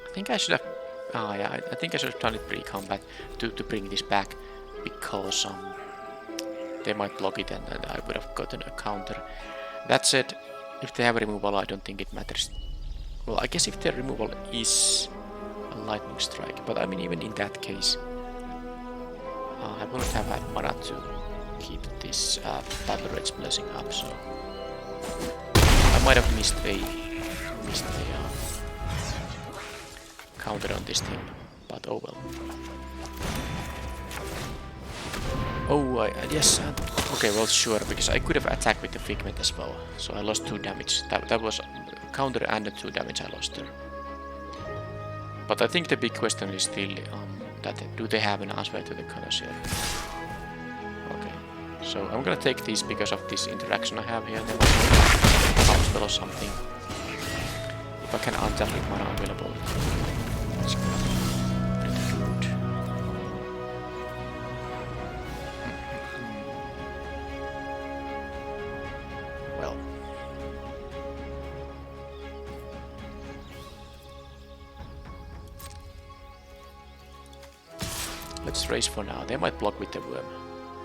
I think I should have... Oh yeah, I think I should have done it pre-combat to bring this back, because they might block it and I would have gotten a counter. That said, if they have a removal, I don't think it matters. Well, I guess if their removal is a Lightning Strike, but I mean even in that case, I wouldn't have had mana to keep this Battle Rage Blessing up, so I might have missed a counter on this thing, but oh well. Oh, yes, okay, well, sure, because I could have attacked with the Figment as well, so I lost 2 damage. That was counter and the 2 damage I lost there. But I think the big question is still that do they have an answer to the Connoisseur? Okay, so I'm gonna take these because of this interaction I have here. Then power spell or something. If I can untap with mana available, it's gonna be pretty good. Well. Let's race for now. They might block with the worm.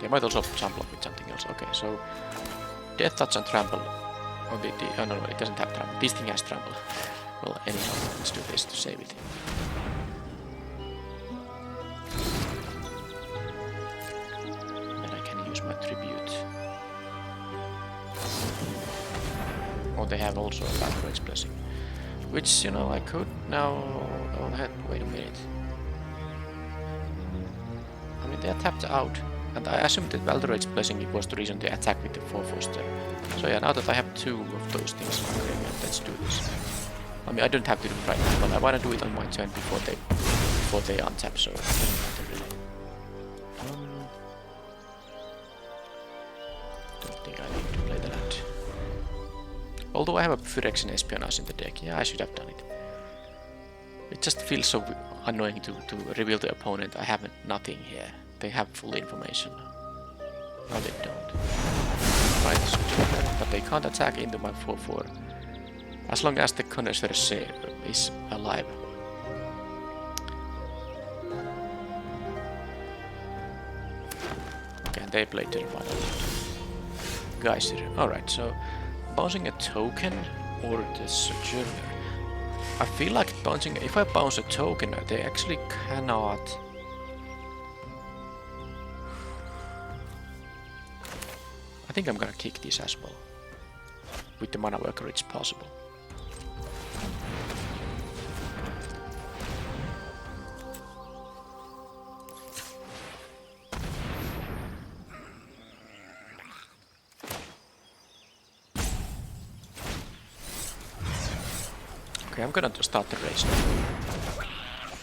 They might also jump block with something else. Okay, so Death Touch and Trample. Oh, no, it doesn't have Trample. This thing has Trample. Well, anyhow, let's do this to save it. Then I can use my Tribute. Oh, they have also a Battle Rage Blessing. Which, you know, I could now... Oh, wait a minute. I mean, they are tapped out, and I assumed that Battle Rage Blessing was the reason they attack with the 4-4 step. So yeah, now that I have 2 of those things, okay, let's do this. I mean, I don't have to do it right now, but I want to do it on my turn before they untap, so it doesn't matter really. Don't think I need to play the land. Although I have a Phyrexian Espionage in the deck, yeah, I should have done it. It just feels so annoying to reveal the opponent. I have nothing here. They have full information. No, they don't. Right, but they can't attack into my 4-4. As long as the Connoisseur is alive. Okay, they played to the final. Geyser. Alright, so bouncing a token or the Sojourner. I feel like bouncing, if I bounce a token, they actually cannot... I think I'm gonna kick this as well. With the Mana Worker, it's possible. Okay, I'm gonna start the race now.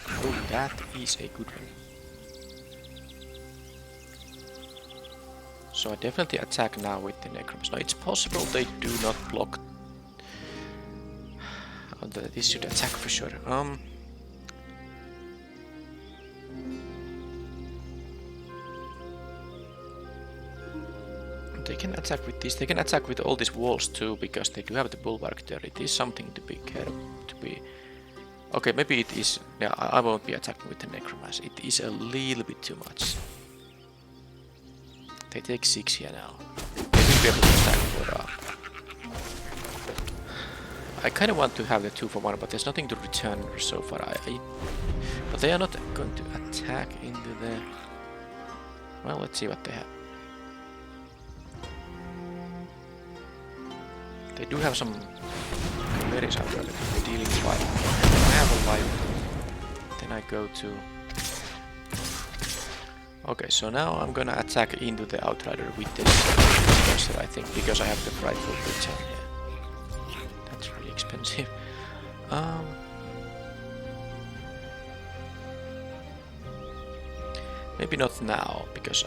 Oh, that is a good one. So I definitely attack now with the Necromans. Now it's possible they do not block. This should attack for sure. They can attack with this. They can attack with all these walls too, because they do have the bulwark there. It is something to be careful to be. Okay, maybe it is. Yeah, I won't be attacking with the Necromans. It is a little bit too much. They take 6 here now. They will be able to attack for. I kind of want to have the 2-for-1, but there's nothing to return so far. But they are not going to attack into the. Well, let's see what they have. They do have some berries out there dealing 5. I have a life. Then I go to. Okay, so now I'm gonna attack into the Outrider with this monster, I think, because I have the frightful return here. That's really expensive. Maybe not now, because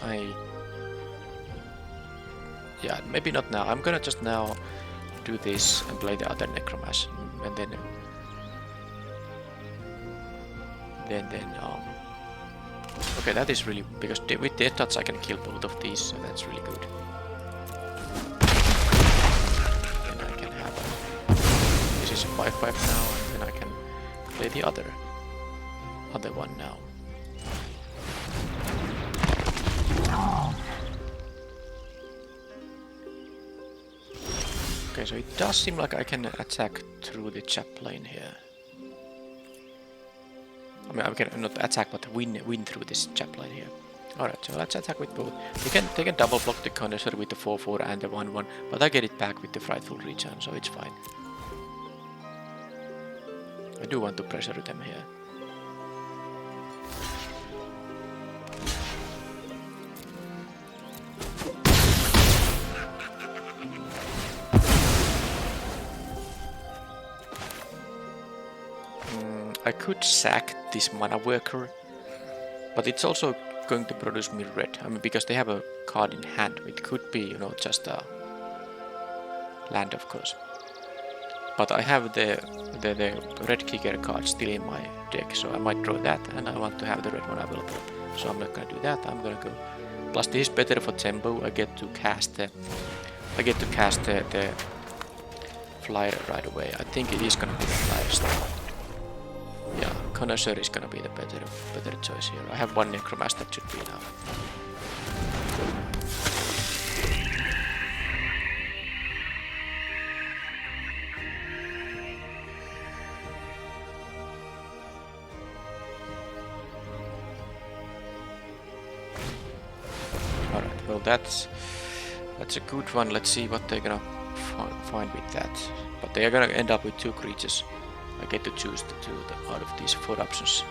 yeah, maybe not now. I'm gonna just now do this and play the other Necromas, and then okay, that is really, because with Death Touch I can kill both of these, so that's really good. Then I can have this is a 5/5 now, and then I can play the other one now. Okay, so it does seem like I can attack through the chaplain here. I mean, I can not attack, but win through this chaplain here. Alright, so let's attack with both. They can double block the condenser with the 4-4 and the 1-1, but I get it back with the Frightful Return, so it's fine. I do want to pressure them here. I could sack this mana worker, but it's also going to produce me red. I mean, because they have a card in hand, it could be, you know, just a land, of course. But I have the red kicker card still in my deck, so I might draw that, and I want to have the red one available. So I'm not gonna do that. I'm gonna go. Plus, this is better for tempo. I get to cast the flyer right away. I think it is gonna be the flyer style. Yeah, Connoisseur is gonna be the better choice here. I have one Necromaster, that should be enough. Alright, well that's a good one. Let's see what they're gonna find with that. But they are gonna end up with 2 creatures. I get to choose the 2 out of these 4 options.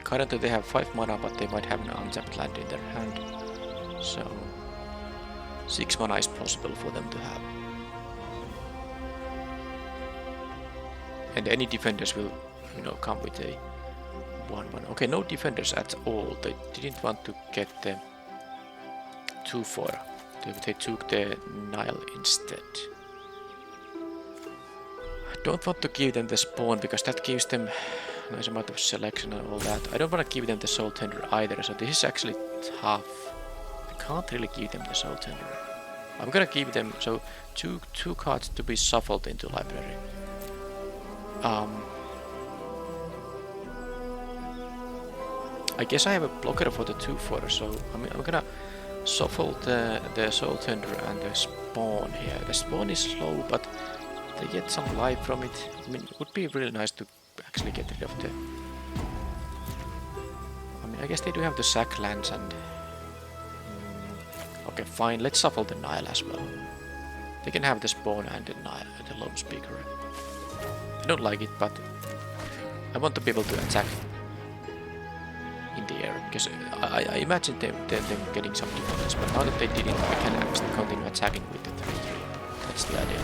Currently they have 5 mana, but they might have an untapped land in their hand. So 6 mana is possible for them to have. And any defenders will, you know, come with a 1-1. Okay, no defenders at all. They didn't want to get the 2-4. They took the Nile instead. Don't want to give them the spawn because that gives them nice amount of selection and all that. I don't want to give them the Soul Tender either, so this is actually tough. I can't really give them the Soul Tender. I'm gonna give them so two cards to be shuffled into library. I guess I have a blocker for the 2-4, so I'm gonna shuffle the Soul Tender and the Spawn here. The Spawn is slow, but they get some life from it. I mean, it would be really nice to actually get rid of the... I mean, I guess they do have the sack lands and... Okay, fine, let's shuffle the Nile as well. They can have the Spawn and the Nile, the Lone Speaker. I don't like it, but I want to be able to attack in the air, because I imagine them getting some defense, but now that they didn't, I can actually continue attacking with the 3-3. That's the idea.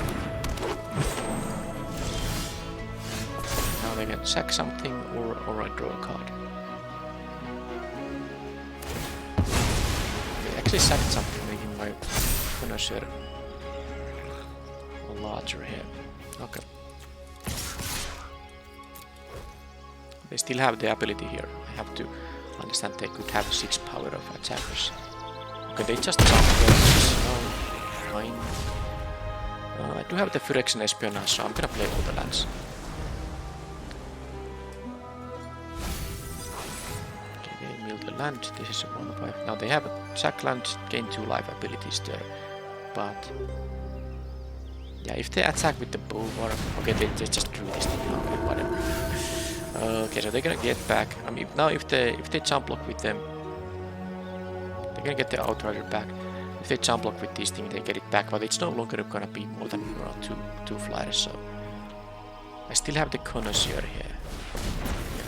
Now they can sack something or I draw a card. They actually sacked something, making my Connoisseur larger here. Okay. They still have the ability here. I have to understand they could have 6 power of attackers. Okay, they just jump there. Oh, fine. I do have the Phyrexian Espionage, so I'm gonna play all the lands. Okay, they mill the land. This is a 1-5. Now they have a sack land, gain 2 life abilities there. But yeah, if they attack with the bow or okay, they just drew this thing. Okay, whatever. Okay, so they're gonna get back. I mean, now if they jump block with them, they're gonna get the Outrider back. If they jump block with this thing, they get it back, but it's no longer gonna be more than around two flyers. So I still have the Connoisseur here.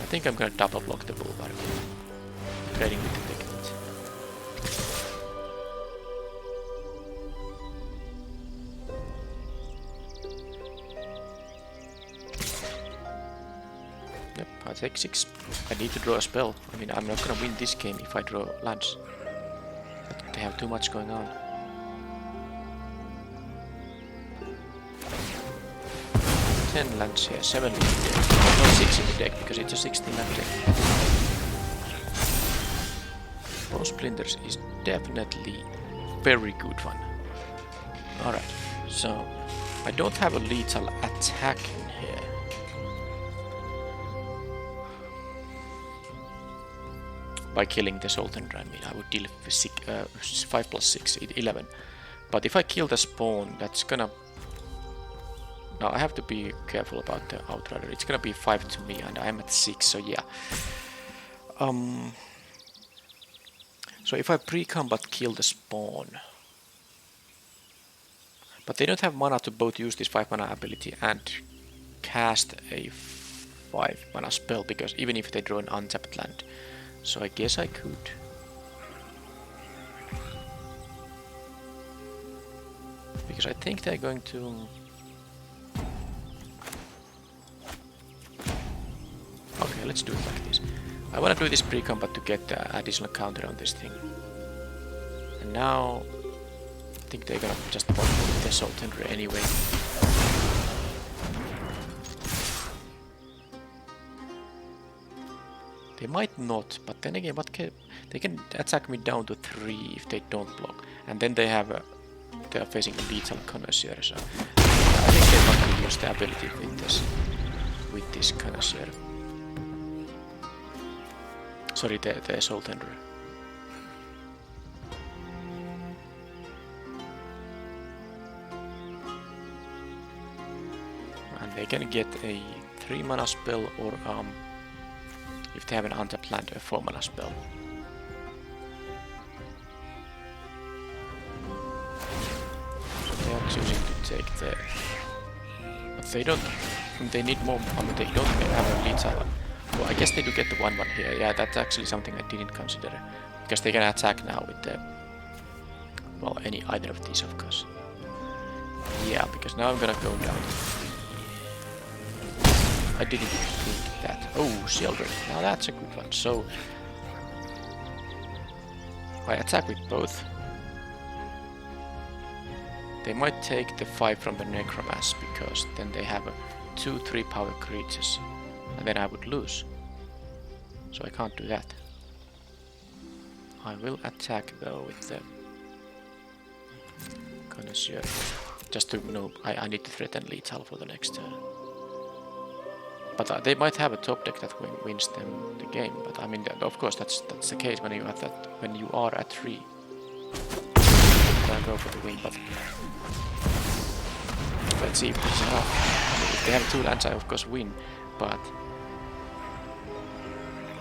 I think I'm gonna double block the Bulwark, trading with the Technique. Yep, I take 6. I need to draw a spell. I mean, I'm not gonna win this game if I draw lands. But they have too much going on. Ten lands here, 7 in the deck. Not 6 in the deck because it's a 16 land deck. Bone Splinters is definitely very good one. Alright, so I don't have a lethal attack in here. By killing the Soul Tender, I mean, I would deal 5 plus 6, 11. But if I kill the Spawn, that's gonna... Now I have to be careful about the Outrider. It's gonna be 5 to me, and I'm at 6, so yeah. So if I pre-combat kill the spawn, but they don't have mana to both use this 5 mana ability and cast a 5 mana spell, because even if they draw an untapped land. So I guess I could. Because I think they're going to... Okay, let's do it like this. I want to do this pre-combat to get the additional counter on this thing. And now... I think they're gonna just pop with the Soul Tender anyway. They might not, but then again, they can attack me down to 3 if they don't block. And then they have a... They are facing a lethal Connoisseur, so... I think they're not gonna use the ability with this Connoisseur. Sorry, the Soul Tender. And they can get a 3 mana spell or if they have an untapped land, a 4 mana spell. So they are choosing to take the... But they don't... They need more... I mean, they don't have a lethal. Well, I guess they do get the 1/1 here. Yeah, that's actually something I didn't consider. Because they can attack now with the... Well, either of these, of course. Yeah, because now I'm gonna go down. I didn't think that. Oh, Shieldred. Now that's a good one. So... I attack with both. They might take the 5 from the Necromass, because then they have 2-3 power creatures. And then I would lose. So I can't do that. I will attack though with the Connoisseur. Just to know, I need to threaten lethal for the next turn. But they might have a top deck that wins them the game. But I mean, of course, that's the case when you have that. When you are at 3, then go for the win. But let's see if this is enough. I mean, if they have 2 lands, I of course win. But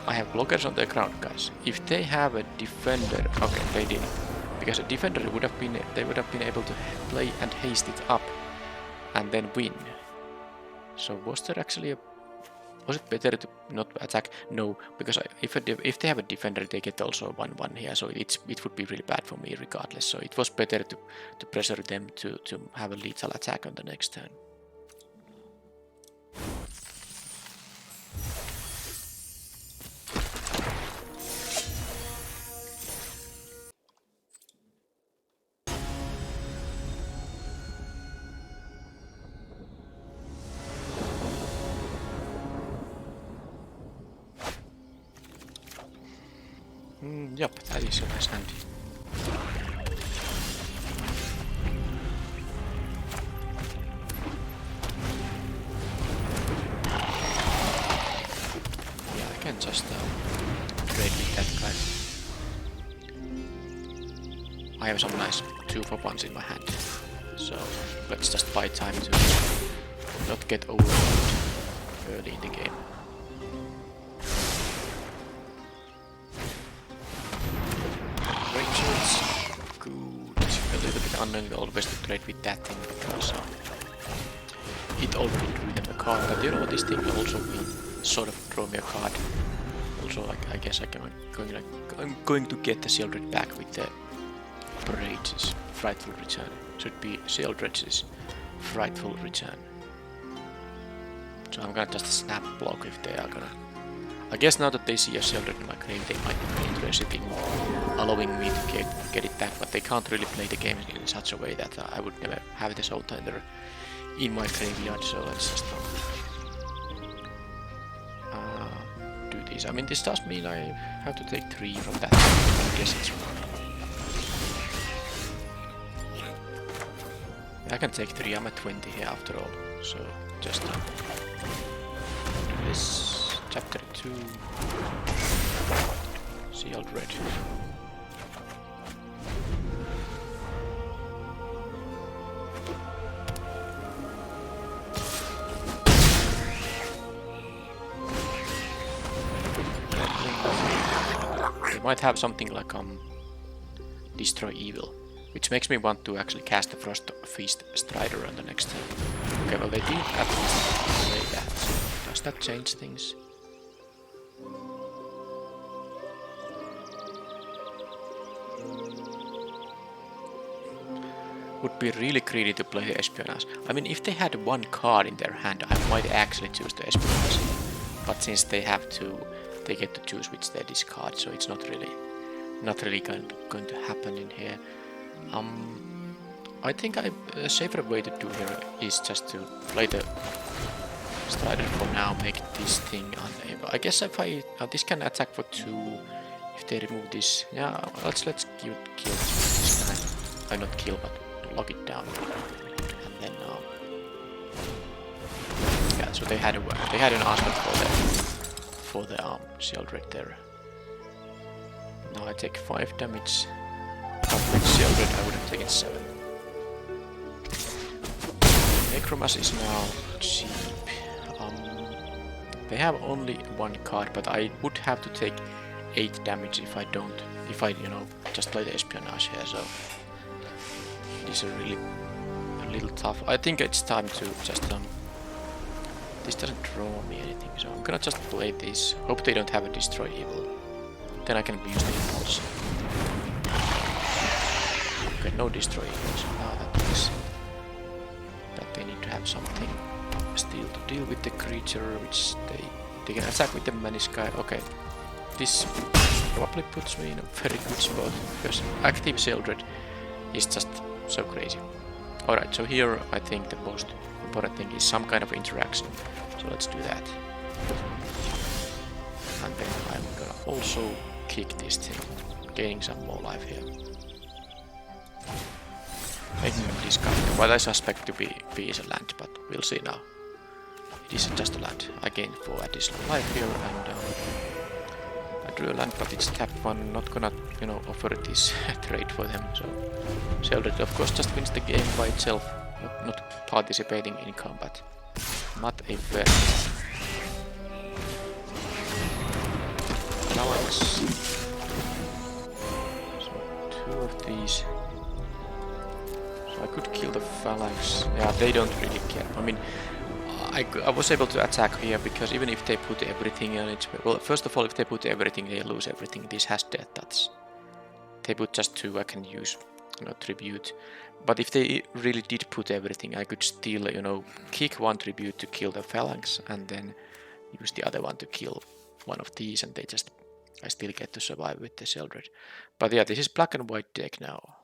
I have blockers on the ground, guys. If they have a defender, okay, they didn't, because a defender would have been, they would have been able to play and haste it up, and then win. So was there actually a? Was it better to not attack? No, because if they have a defender, they get also 1/1 here. So it would be really bad for me regardless. So it was better to pressure them to have a lethal attack on the next turn. Yep, that is a nice hand. Yeah, I can just trade with that guy. I have some nice 2-for-1s in my hand, so let's just buy time to not get overwhelmed early in the game. Unknown always to trade with that thing, because it already drew them a card. But you know, this thing will also will sort of draw me a card. Also, like, I guess I'm going to get the Shieldred back with the Parage's Frightful Return. Should be Shieldred's Frightful Return. So I'm gonna just snap block if they are gonna. I guess now that they see a Shieldred in my grave, they might be interested in allowing me to get it back, but they can't really play the game in such a way that I would never have the Soul Tender in my graveyard, so let's just do this. I mean, this does mean I have to take 3 from that, I guess it's wrong. I can take 3, I'm at 20 here after all, so just this. Chapter 2, Shieldred. They might have something like Destroy Evil, which makes me want to actually cast the Frost Feast Strider on the next turn. Okay, well they did at least play that. So does that change things? Would be really greedy to play the Espionage. I mean, if they had one card in their hand, I might actually choose the Espionage. But since they have to, they get to choose which they discard, so it's not really going to happen in here. I think a safer way to do here is just to play the Strider for now, make this thing unable. I guess if this can attack for 2 if they remove this. Yeah, let's kill this guy. Not kill, but lock it down. And then yeah, so they had an aspect for the Shieldred there. Now I take 5 damage. With Shieldred I would have taken 7. Necromas is now cheap. They have only 1 card, but I would have to take 8 damage if I just play the Espionage here, so these are really a little tough. I think it's time to just this doesn't draw me anything, so I'm gonna just play this. Hope they don't have a Destroy Evil. Then I can use the Impulse. Okay, no Destroy Evil, so now that means that they need to have something still to deal with the creature, which they can attack with the Maniskai. Okay, this probably puts me in a very good spot, because active Shieldred is just so crazy. Alright, so here I think the most important thing is some kind of interaction. So let's do that. And then I'm gonna also kick this thing, gaining some more life here. Making them discard what I suspect to be is a land, but we'll see now. It isn't just a land. I gained 4 additional life here, and I drew a land, but it's tap 1. Not gonna, offer this trade for them. So Shieldred, of course, just wins the game by itself, not participating in combat. Not a fair. Phalanx. So 2 of these. So I could kill the Phalanx. Yeah, they don't really care. I mean, I was able to attack here because even if they put everything on it, well, first of all, if they put everything, they lose everything. This has death touch. They put just 2, I can use, tribute. But if they really did put everything, I could still, kick 1 tribute to kill the Phalanx, and then use the other one to kill one of these, and I still get to survive with the Shieldred. But yeah, this is black and white deck now.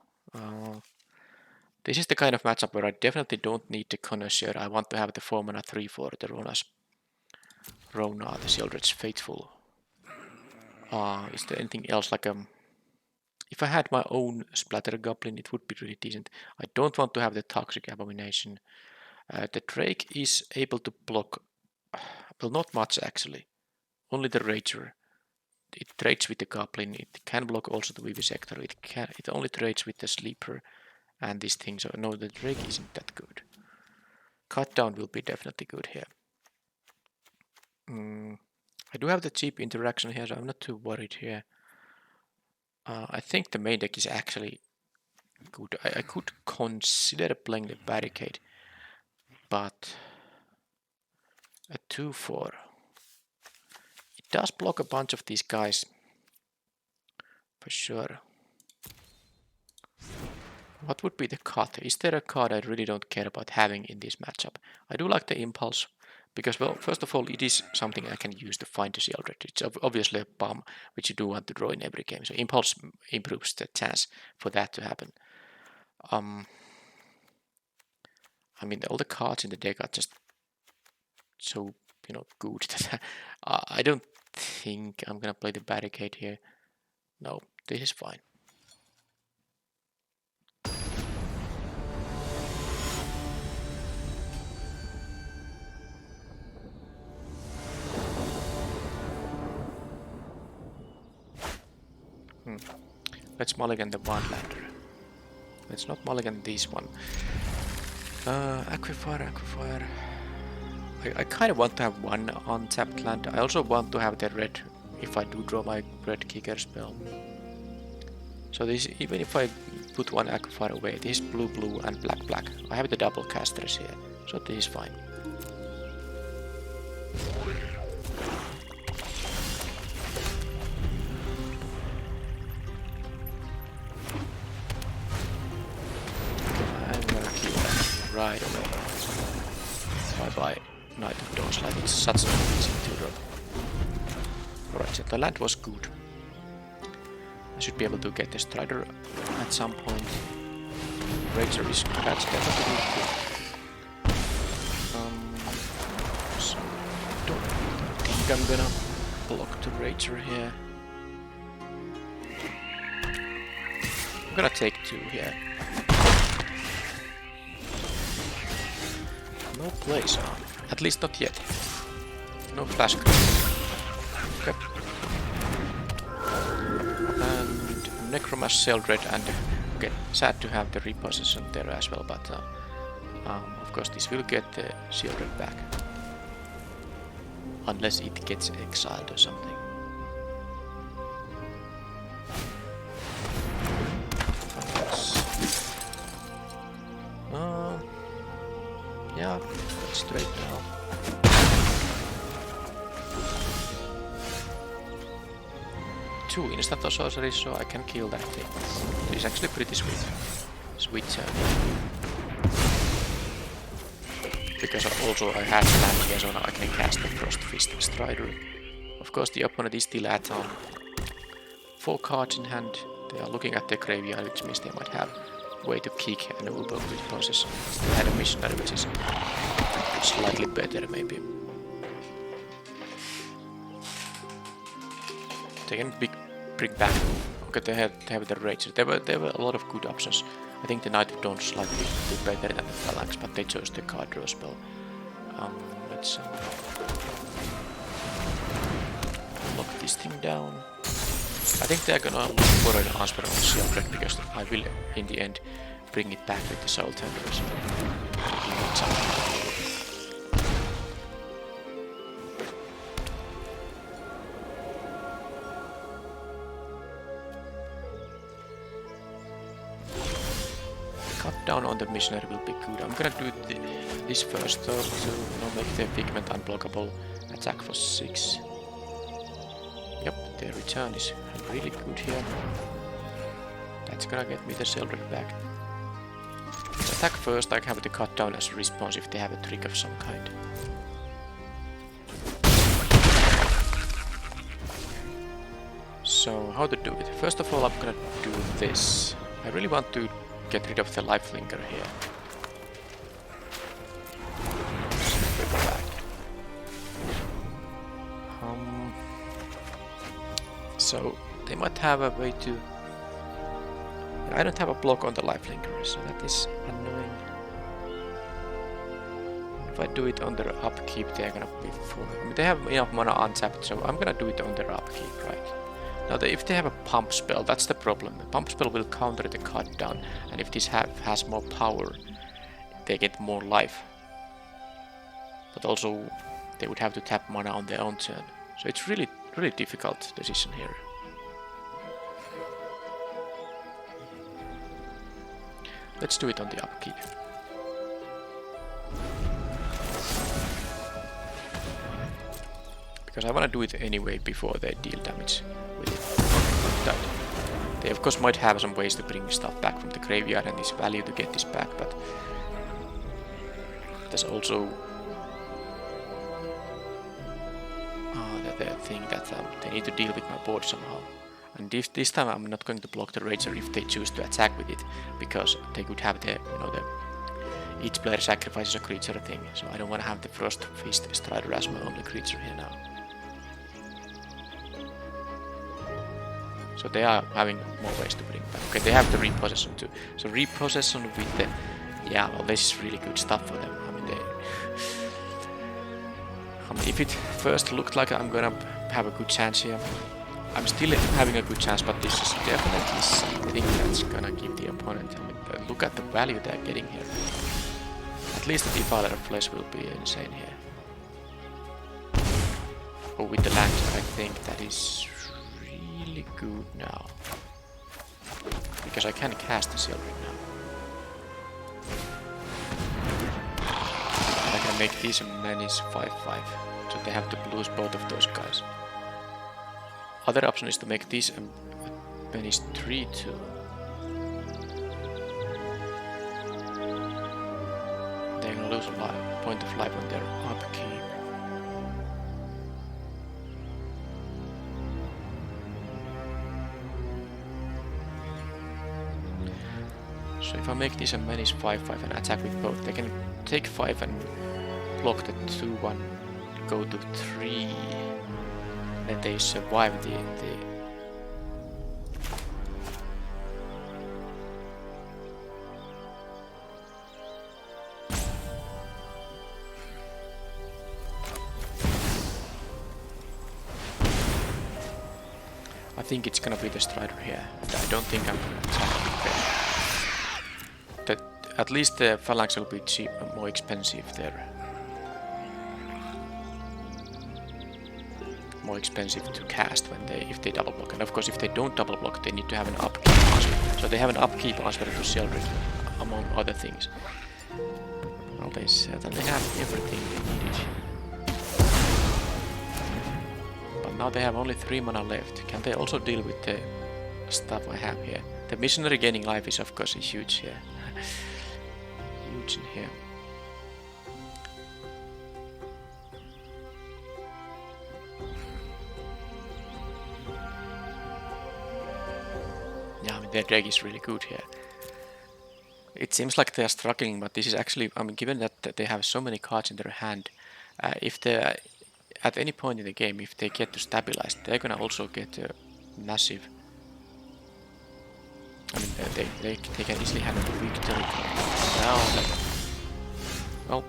This is the kind of matchup where I definitely don't need the Connoisseur. I want to have the 4-mana 3/4, the Rona, the Shieldred's Faithful. Is there anything else like if I had my own Splatter Goblin, it would be really decent. I don't want to have the Toxic Abomination. The Drake is able to block, well, not much actually. Only the Rager. It trades with the Goblin. It can block also the Vivisector. It only trades with the Sleeper and this thing. So no, the Drake isn't that good. Cut down will be definitely good here. I do have the cheap interaction here, so I'm not too worried here. I think the main deck is actually good. I could consider playing the Barricade, but a 2/4. It does block a bunch of these guys, for sure. What would be the cut? Is there a card I really don't care about having in this matchup? I do like the Impulse, because, well, first of all, it is something I can use to find the Shieldred. It's obviously a bomb, which you do want to draw in every game. So Impulse improves the chance for that to happen. I mean, all the cards in the deck are just so, good that I don't think I'm gonna play the Barricade here. No, this is fine. Let's mulligan the Wandlander. Let's not mulligan this one. Aquifer. I kind of want to have one untapped land. I also want to have the red if I do draw my red kicker spell. So this, even if I put one Aquafire away, this is blue blue and black black. I have the double casters here, so this is fine. I'm gonna kill that right away. Bye bye, Knight of Dawnlight. It's such an easy to drop. Alright, so the land was good. I should be able to get the Strider at some point. Rager is that's definitely good. So don't think I'm gonna block the Rager here. I'm gonna take 2 here. No place on. At least not yet. No flash grenade. Okay. And Necromash, Seldred, and okay, sad to have the repossession there as well, but of course this will get the Seldred back. Unless it gets exiled or something. Yeah, straight now. Two instant sorceries, so I can kill that thing. It's actually pretty sweet. Sweet turn. Because also I have land here, so now I can cast the Frost Fist Strider. Of course the opponent is still at 4 cards in hand. They are looking at the graveyard, which means they might have way to kick and Uber with possession. Still had a missionary, which is slightly better maybe. They can bring back. Okay, they have the Rager. There were a lot of good options. I think the Knight of Dawn slightly bit better than the Phalanx, but they chose the card draw spell. Let's lock this thing down. I think they're gonna look for an answer on Seldred because I will, in the end, bring it back with the Soul Tenders. Cut down on the missionary will be good. I'm gonna do this first though to make the pigment unblockable. Attack for 6. Yep, the return is really good here. That's gonna get me the Seldred back. Attack first, I have to cut down as a response if they have a trick of some kind. So, how to do it? First of all, I'm gonna do this. I really want to get rid of the lifelinker here. So they might have a way to... I don't have a block on the lifelinker, so that is annoying. If I do it on their upkeep, they're gonna be full. I mean, they have enough mana untapped, so I'm gonna do it on their upkeep, right? Now, if they have a pump spell, that's the problem. The pump spell will counter the cut down, and if this has more power, they get more life. But also, they would have to tap mana on their own turn. So it's really difficult decision here. Let's do it on the upkeep. Because I want to do it anyway before they deal damage with it. They of course might have some ways to bring stuff back from the graveyard and this value to get this back, but there's also the thing that they need to deal with my board somehow. And this time I'm not going to block the Rager if they choose to attack with it, because they could have the, each player sacrifices a creature thing, so I don't want to have the Frost Fist Strider as my only creature here now. So they are having more ways to bring back. Okay, they have the repossession too. So repossession with the... Yeah, well, this is really good stuff for them. If it first looked like I'm gonna have a good chance here, I'm still having a good chance, but this is definitely something that's gonna give the opponent... look at the value they're getting here. At least the Defiler of Flesh will be insane here. Oh, with the land, I think that is really good now. Because I can cast the Silver now. I can make these manis 5-5, so they have to lose both of those guys. Other option is to make these manis 3-2. They're gonna lose a point of life on their upkeep. So if I make these manis 5-5 and attack with both, they can take 5 and block the 2-1, go to 3, then they survive the I think it's gonna be the Strider here. I don't think I'm gonna attack with them. At least the Phalanx will be more expensive there. More expensive to cast if they double block, and of course if they don't double block they need to have an upkeep answer. So they have an upkeep answer to Sheldred, among other things. Well, they certainly have everything they needed. But now they have only 3 mana left. Can they also deal with the stuff I have here? The missionary gaining life is of course huge here. Huge in here. Yeah, I mean, their deck is really good here. It seems like they are struggling, but this is actually, I mean, given that they have so many cards in their hand, if they, at any point in the game, if they get to stabilize, they're gonna also get a massive. I mean, they can easily have a victory. Now, well,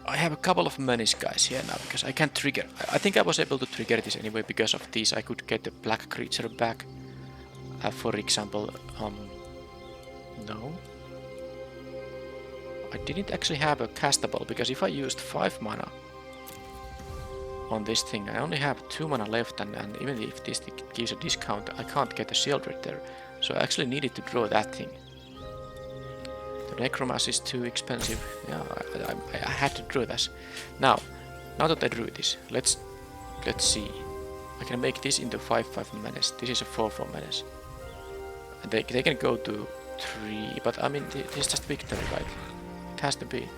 I have a couple of manis guys here now because I can't trigger. I think I was able to trigger this anyway because of these. I could get the black creature back. For example, no. I didn't actually have a castable because if I used 5 mana on this thing, I only have 2 mana left, and even if this gives a discount, I can't get a Sheldred there. So I actually needed to draw that thing. The Necromass is too expensive. Yeah, I had to draw this. Now that I drew this, let's see. I can make this into 5-5 menace. This is a 4-4 menace. And they can go to 3, but I mean, this is just victory, right? It has to be.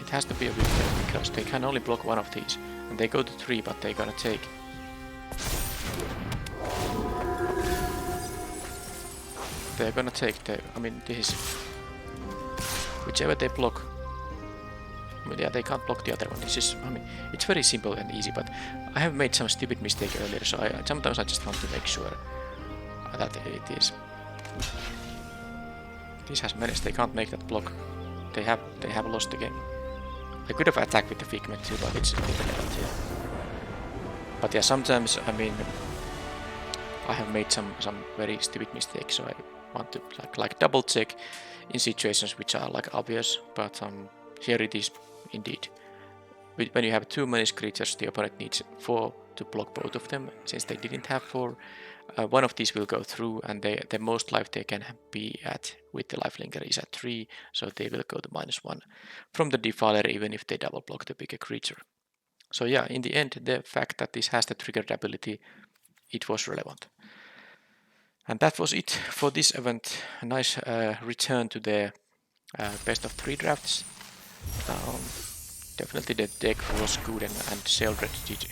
It has to be a victory because they can only block one of these. And they go to 3, but they're gonna take. They're gonna take the. I mean, this is. Whichever they block. I mean, yeah, they can't block the other one. This is. I mean, it's very simple and easy, but I have made some stupid mistake earlier, so sometimes I just want to make sure that it is. This has menace. They can't make that block. They have lost the game. I could have attacked with the Figment too, but it's irrelevant here. But yeah, sometimes I mean, I have made some very stupid mistakes, so I want to like double check in situations which are like obvious. But here it is indeed. When you have 2 menace creatures, the opponent needs 4 to block both of them. Since they didn't have 4, one of these will go through, and the most life they can be at with the lifelinker is at 3, so they will go to -1 from the Defiler even if they double block the bigger creature. So yeah, in the end, the fact that this has the triggered ability, it was relevant. And that was it for this event. A nice return to the best of 3 drafts. Definitely the deck was good, and Sheldred did,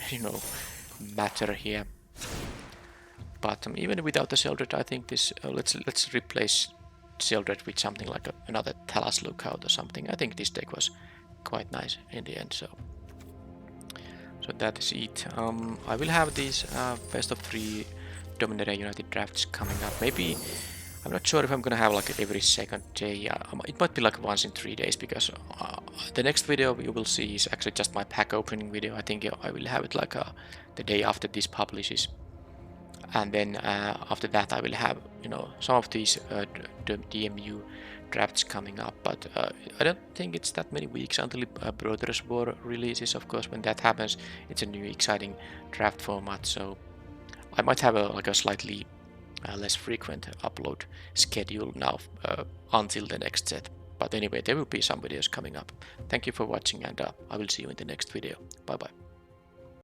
matter here. But even without the Sheldred, I think this. Let's replace Sheldred with something like another Talas Lookout or something. I think this deck was quite nice in the end. So that is it. I will have these best of 3 Dominaria United drafts coming up. Maybe. I'm not sure if I'm gonna have like every second day. It might be like once in 3 days, because the next video you will see is actually just my pack opening video. I think I will have it like the day after this publishes. and then after that I will have, you know, some of these DMU drafts coming up, but I don't think it's that many weeks until Brothers War releases. Of course, when that happens, it's a new exciting draft format, so I might have a slightly less frequent upload schedule now until the next set. But anyway, there will be some videos coming up. Thank you for watching, and I will see you in the next video. Bye bye.